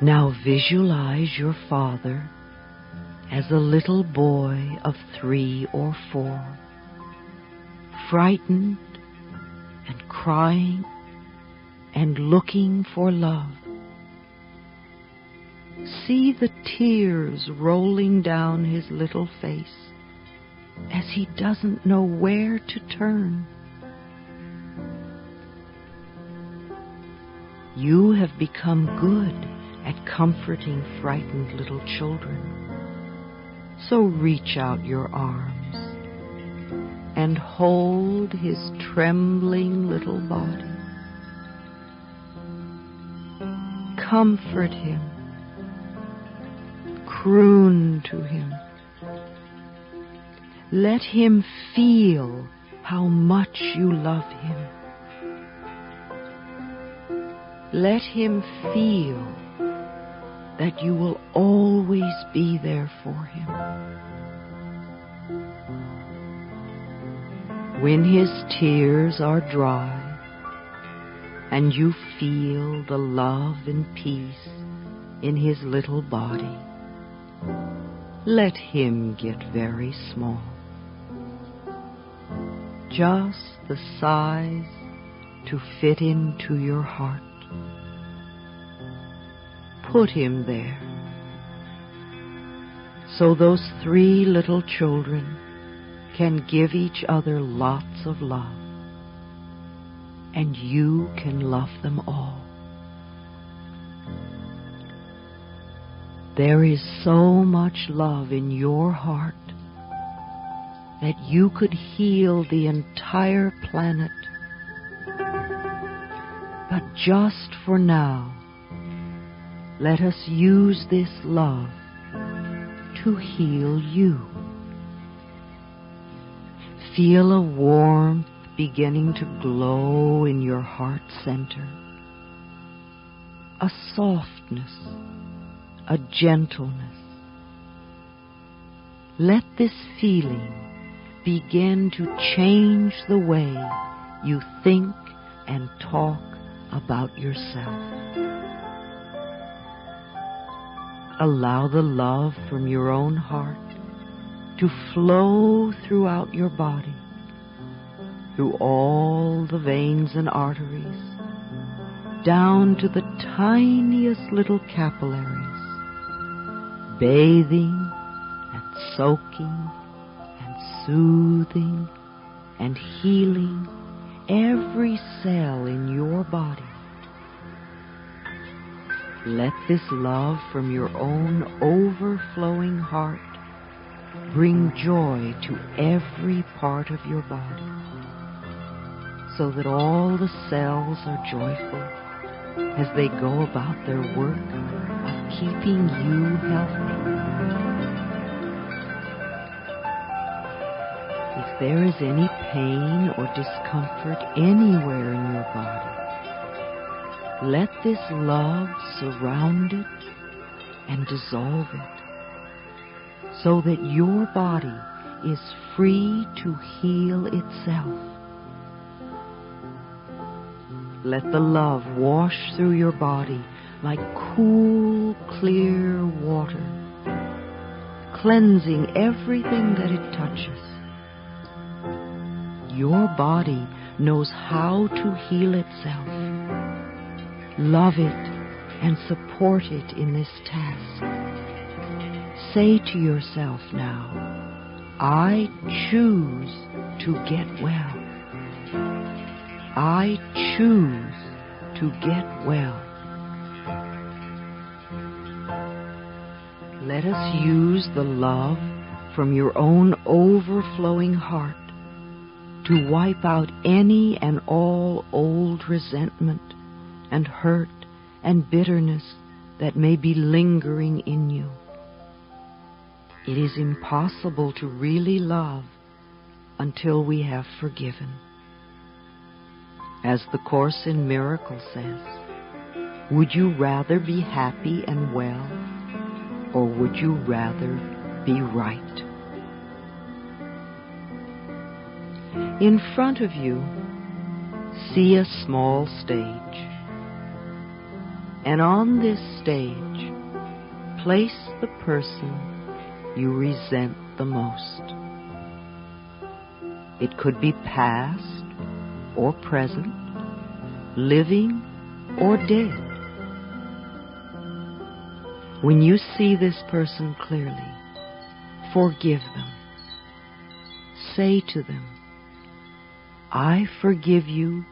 Now visualize your father as a little boy of 3 or 4, frightened and crying and looking for love. See the tears rolling down his little face as he doesn't know where to turn. You have become good at comforting frightened little children. So reach out your arms and hold his trembling little body. Comfort him. Croon to him. Let him feel how much you love him. Let him feel that you will always be there for him. When his tears are dry and you feel the love and peace in his little body, let him get very small, just the size to fit into your heart. Put him there, so those 3 little children can give each other lots of love, and you can love them all. There is so much love in your heart that you could heal the entire planet. But just for now, let us use this love to heal you. Feel a warmth beginning to glow in your heart center, a softness, a gentleness. Let this feeling begin to change the way you think and talk about yourself. Allow the love from your own heart to flow throughout your body, through all the veins and arteries, down to the tiniest little capillaries, bathing and soaking and soothing and healing every cell in your body. Let this love from your own overflowing heart bring joy to every part of your body, so that all the cells are joyful as they go about their work of keeping you healthy. If there is any pain or discomfort anywhere in your body, let this love surround it and dissolve it, so that your body is free to heal itself. Let the love wash through your body like cool, clear water, cleansing everything that it touches. Your body knows how to heal itself. Love it and support it in this task. Say to yourself now, I choose to get well. I choose to get well. Let us use the love from your own overflowing heart to wipe out any and all old resentment and hurt and bitterness that may be lingering in you. It is impossible to really love until we have forgiven. As the Course in Miracles says, would you rather be happy and well, or would you rather be right? In front of you, see a small stage. And on this stage, place the person you resent the most. It could be past or present, living or dead. When you see this person clearly, forgive them. Say to them, I forgive you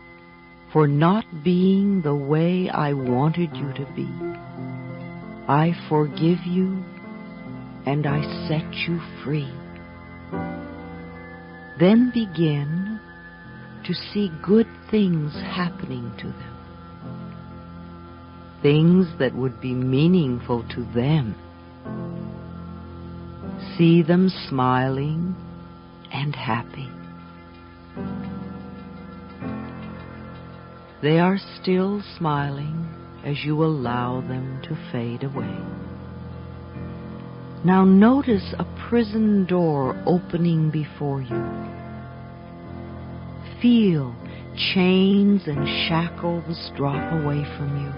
for not being the way I wanted you to be. I forgive you and I set you free. Then begin to see good things happening to them. Things that would be meaningful to them. See them smiling and happy. They are still smiling as you allow them to fade away. Now notice a prison door opening before you. Feel chains and shackles drop away from you.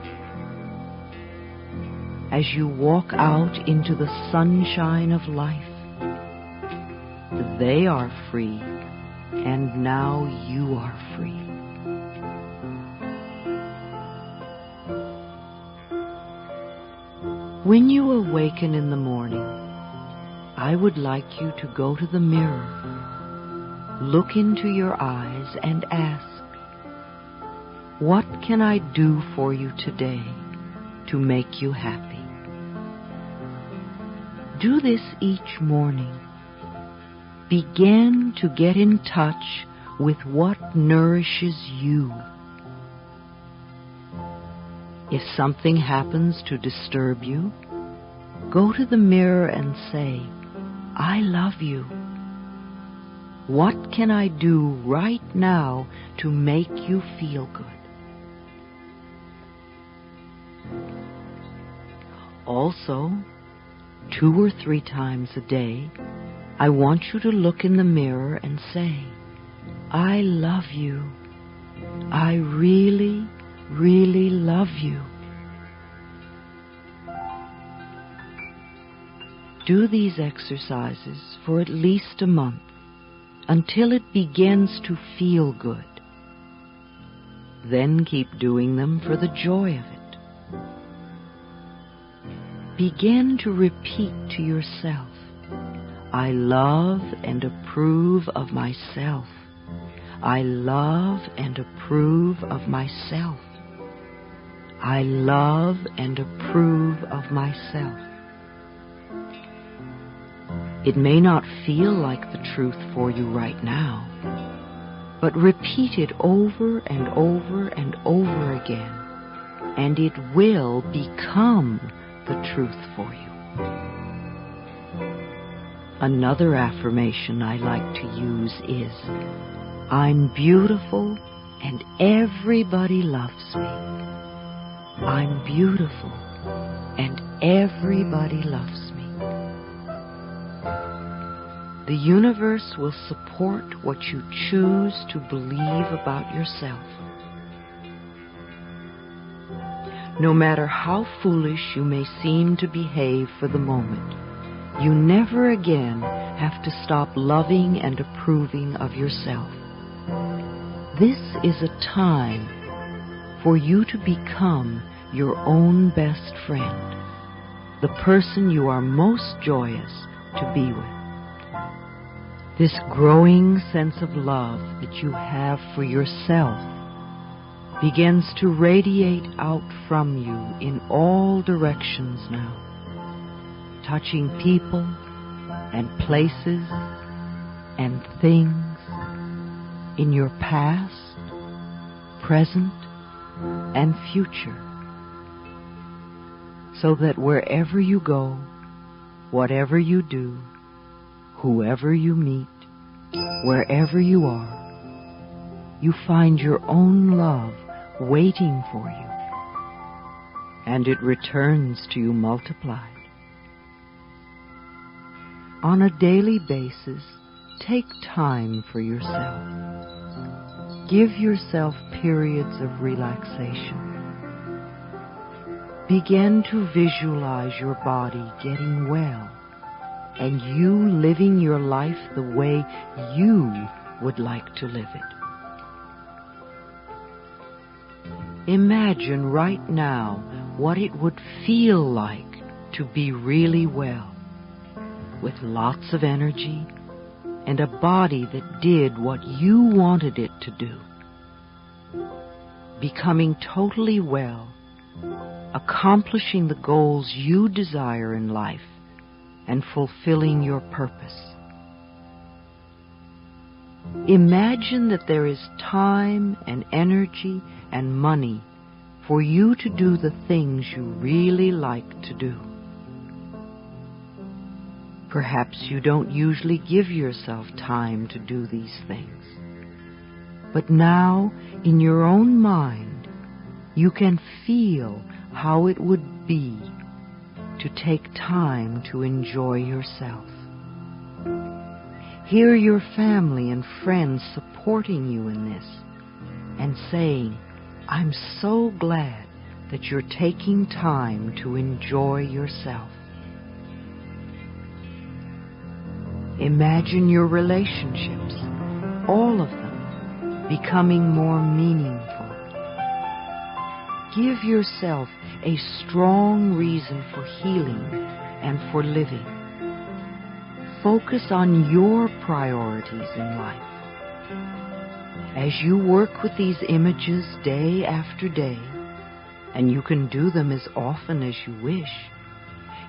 As you walk out into the sunshine of life, they are free, and now you are free. When you awaken in the morning, I would like you to go to the mirror, look into your eyes and ask, what can I do for you today to make you happy? Do this each morning. Begin to get in touch with what nourishes you. If something happens to disturb you, go to the mirror and say, I love you. What can I do right now to make you feel good? Also, 2 or 3 times a day, I want you to look in the mirror and say, I love you. I really, really love you. Do these exercises for at least a month until it begins to feel good. Then keep doing them for the joy of it. Begin to repeat to yourself, I love and approve of myself. I love and approve of myself. I love and approve of myself. It may not feel like the truth for you right now, but repeat it over and over and over again, and it will become the truth for you. Another affirmation I like to use is, I'm beautiful and everybody loves me. I'm beautiful and everybody loves me. The universe will support what you choose to believe about yourself. No matter how foolish you may seem to behave for the moment, you never again have to stop loving and approving of yourself. This is a time for you to become your own best friend, the person you are most joyous to be with. This growing sense of love that you have for yourself begins to radiate out from you in all directions now, touching people and places and things in your past, present, and future, so that wherever you go, whatever you do, whoever you meet, wherever you are, you find your own love waiting for you, and it returns to you multiplied. On a daily basis, take time for yourself. Give yourself periods of relaxation. Begin to visualize your body getting well, and you living your life the way you would like to live it. Imagine right now what it would feel like to be really well, with lots of energy and a body that did what you wanted it to do. Becoming totally well, accomplishing the goals you desire in life, and fulfilling your purpose. Imagine that there is time and energy and money for you to do the things you really like to do. Perhaps you don't usually give yourself time to do these things, but now, in your own mind, you can feel how it would be to take time to enjoy yourself. Hear your family and friends supporting you in this and saying, I'm so glad that you're taking time to enjoy yourself. Imagine your relationships, all of them, becoming more meaningful. Give yourself a strong reason for healing and for living. Focus on your priorities in life. As you work with these images day after day, and you can do them as often as you wish,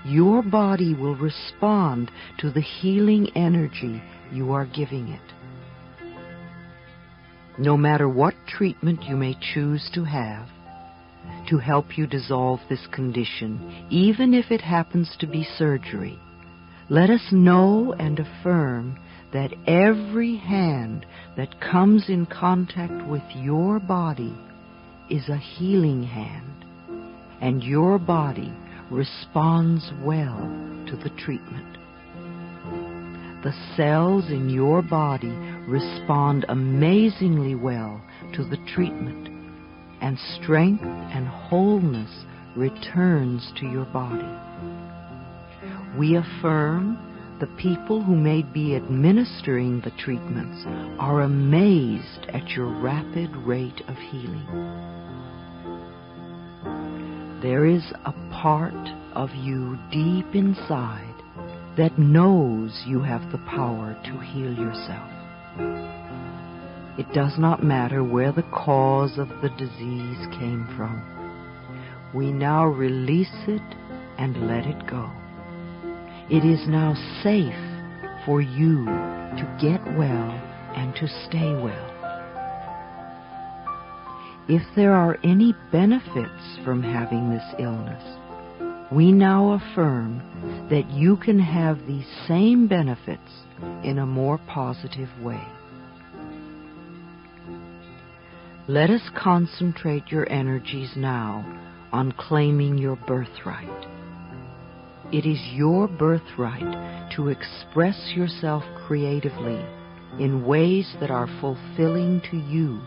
your body will respond to the healing energy you are giving it. No matter what treatment you may choose to have to help you dissolve this condition, even if it happens to be surgery, let us know and affirm that every hand that comes in contact with your body is a healing hand, and your body responds well to the treatment. The cells in your body respond amazingly well to the treatment, and strength and wholeness returns to your body. We affirm the people who may be administering the treatments are amazed at your rapid rate of healing. There is a part of you deep inside that knows you have the power to heal yourself. It does not matter where the cause of the disease came from. We now release it and let it go. It is now safe for you to get well and to stay well. If there are any benefits from having this illness, we now affirm that you can have these same benefits in a more positive way. Let us concentrate your energies now on claiming your birthright. It is your birthright to express yourself creatively in ways that are fulfilling to you.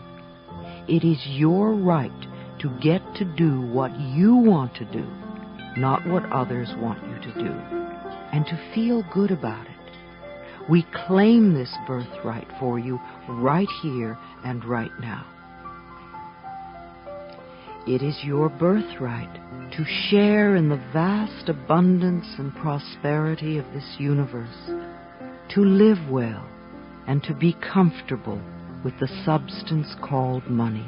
It is your right to get to do what you want to do, not what others want you to do, and to feel good about it. We claim this birthright for you right here and right now. It is your birthright to share in the vast abundance and prosperity of this universe, to live well, and to be comfortable with the substance called money.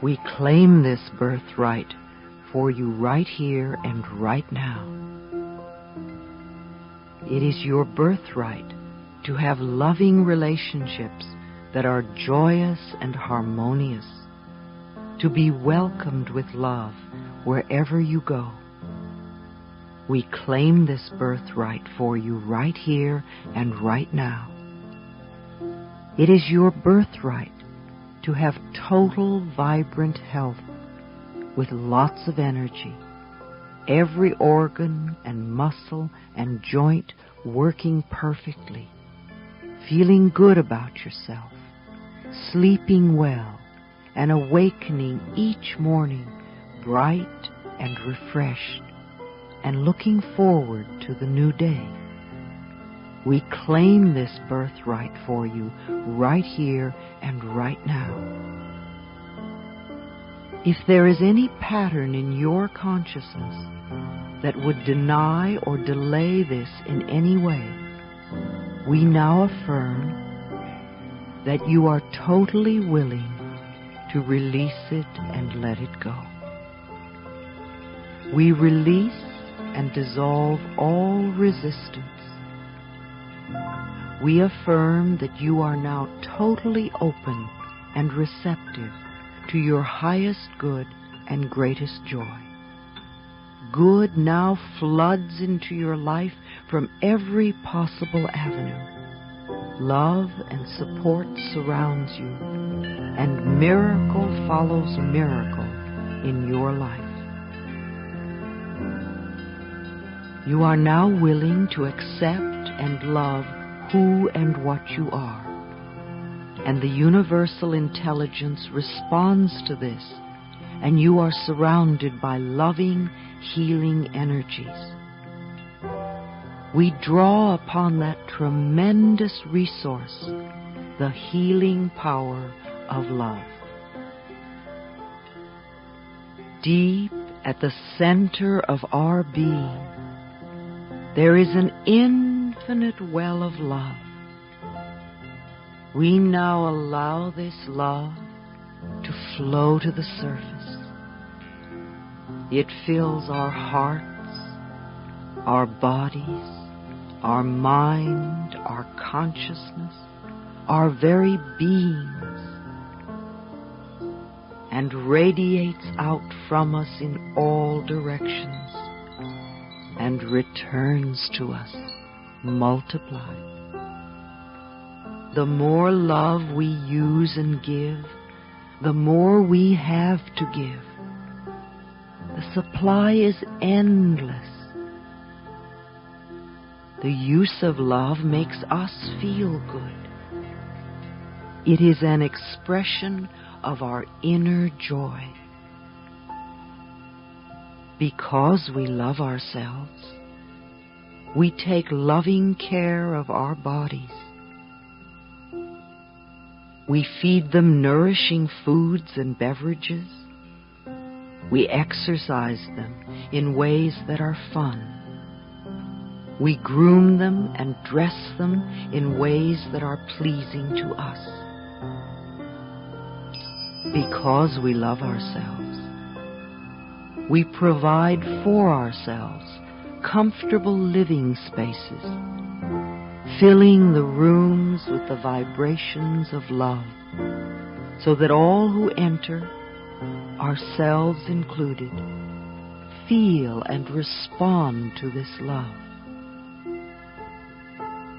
We claim this birthright for you right here and right now. It is your birthright to have loving relationships that are joyous and harmonious, to be welcomed with love wherever you go. We claim this birthright for you right here and right now. It is your birthright to have total vibrant health with lots of energy, every organ and muscle and joint working perfectly, feeling good about yourself, sleeping well, and awakening each morning bright and refreshed, and looking forward to the new day. We claim this birthright for you right here and right now. If there is any pattern in your consciousness that would deny or delay this in any way, we now affirm that you are totally willing to release it and let it go. We release and dissolve all resistance. We affirm that you are now totally open and receptive to your highest good and greatest joy. Good now floods into your life from every possible avenue. Love and support surrounds you, and miracle follows miracle in your life. You are now willing to accept and love who and what you are, and the universal intelligence responds to this, and you are surrounded by loving, healing energies. We draw upon that tremendous resource, the healing power of love. Deep at the center of our being, there is an infinite well of love. We now allow this love to flow to the surface. It fills our hearts, our bodies, our mind, our consciousness, our very beings, and radiates out from us in all directions and returns to us multiplied. The more love we use and give, the more we have to give. The supply is endless. The use of love makes us feel good. It is an expression of our inner joy. Because we love ourselves, we take loving care of our bodies. We feed them nourishing foods and beverages. We exercise them in ways that are fun. We groom them and dress them in ways that are pleasing to us. Because we love ourselves, we provide for ourselves comfortable living spaces, filling the rooms with the vibrations of love, so that all who enter, ourselves included, feel and respond to this love.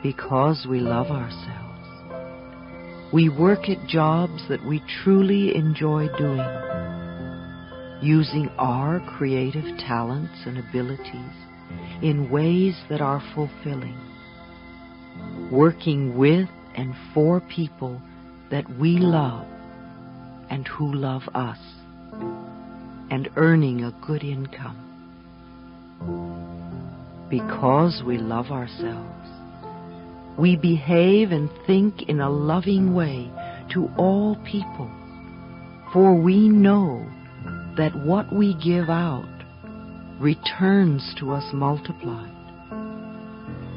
Because we love ourselves, we work at jobs that we truly enjoy doing, using our creative talents and abilities in ways that are fulfilling, working with and for people that we love and who love us, and earning a good income. Because we love ourselves, we behave and think in a loving way to all people, for we know that what we give out returns to us multiplied.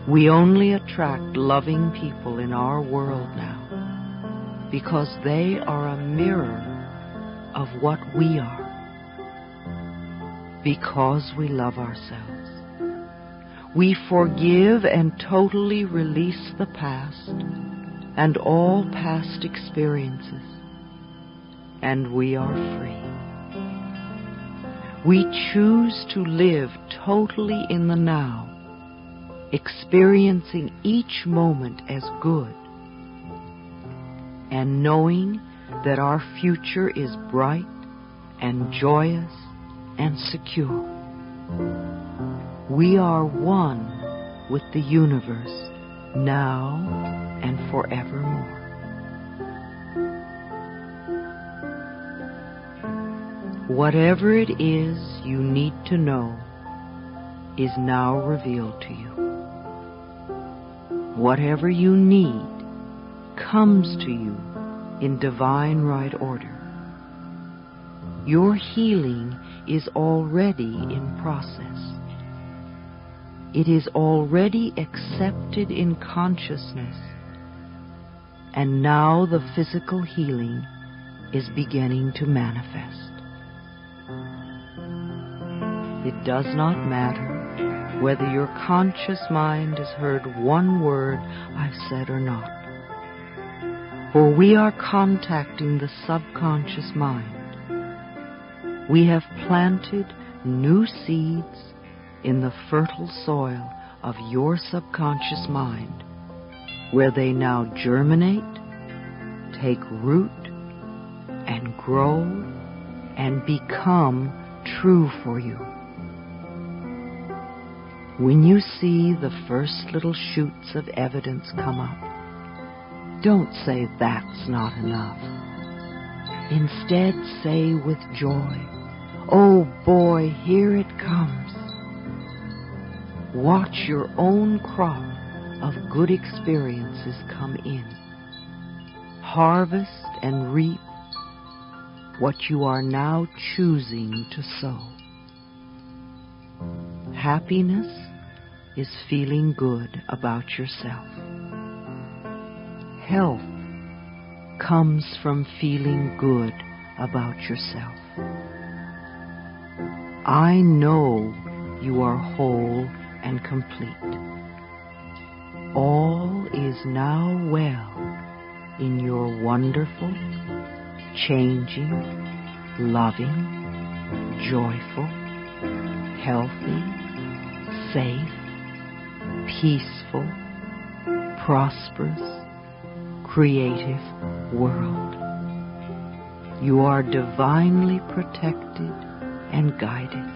We only attract loving people in our world now because they are a mirror of what we are. Because we love ourselves, we forgive and totally release the past and all past experiences, and we are free. We choose to live totally in the now, experiencing each moment as good, and knowing that our future is bright and joyous and secure. We are one with the universe now and forevermore. Whatever it is you need to know is now revealed to you. Whatever you need comes to you in divine right order. Your healing is already in process. It is already accepted in consciousness, and now the physical healing is beginning to manifest. It does not matter whether your conscious mind has heard one word I've said or not, for we are contacting the subconscious mind. We have planted new seeds in the fertile soil of your subconscious mind, where they now germinate, take root, and grow, and become true for you. When you see the first little shoots of evidence come up, don't say that's not enough. Instead, say with joy, "Oh boy, here it comes." Watch your own crop of good experiences come in. Harvest and reap what you are now choosing to sow. Happiness is feeling good about yourself. Health comes from feeling good about yourself. I know you are whole and complete. All is now well in your wonderful, changing, loving, joyful, healthy, safe, peaceful, prosperous, creative world. You are divinely protected and guided.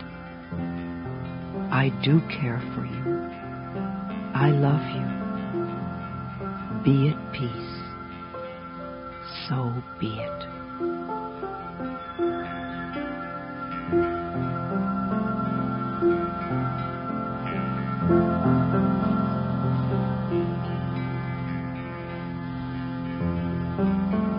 I do care for you. I love you. Be at peace. So be it. you.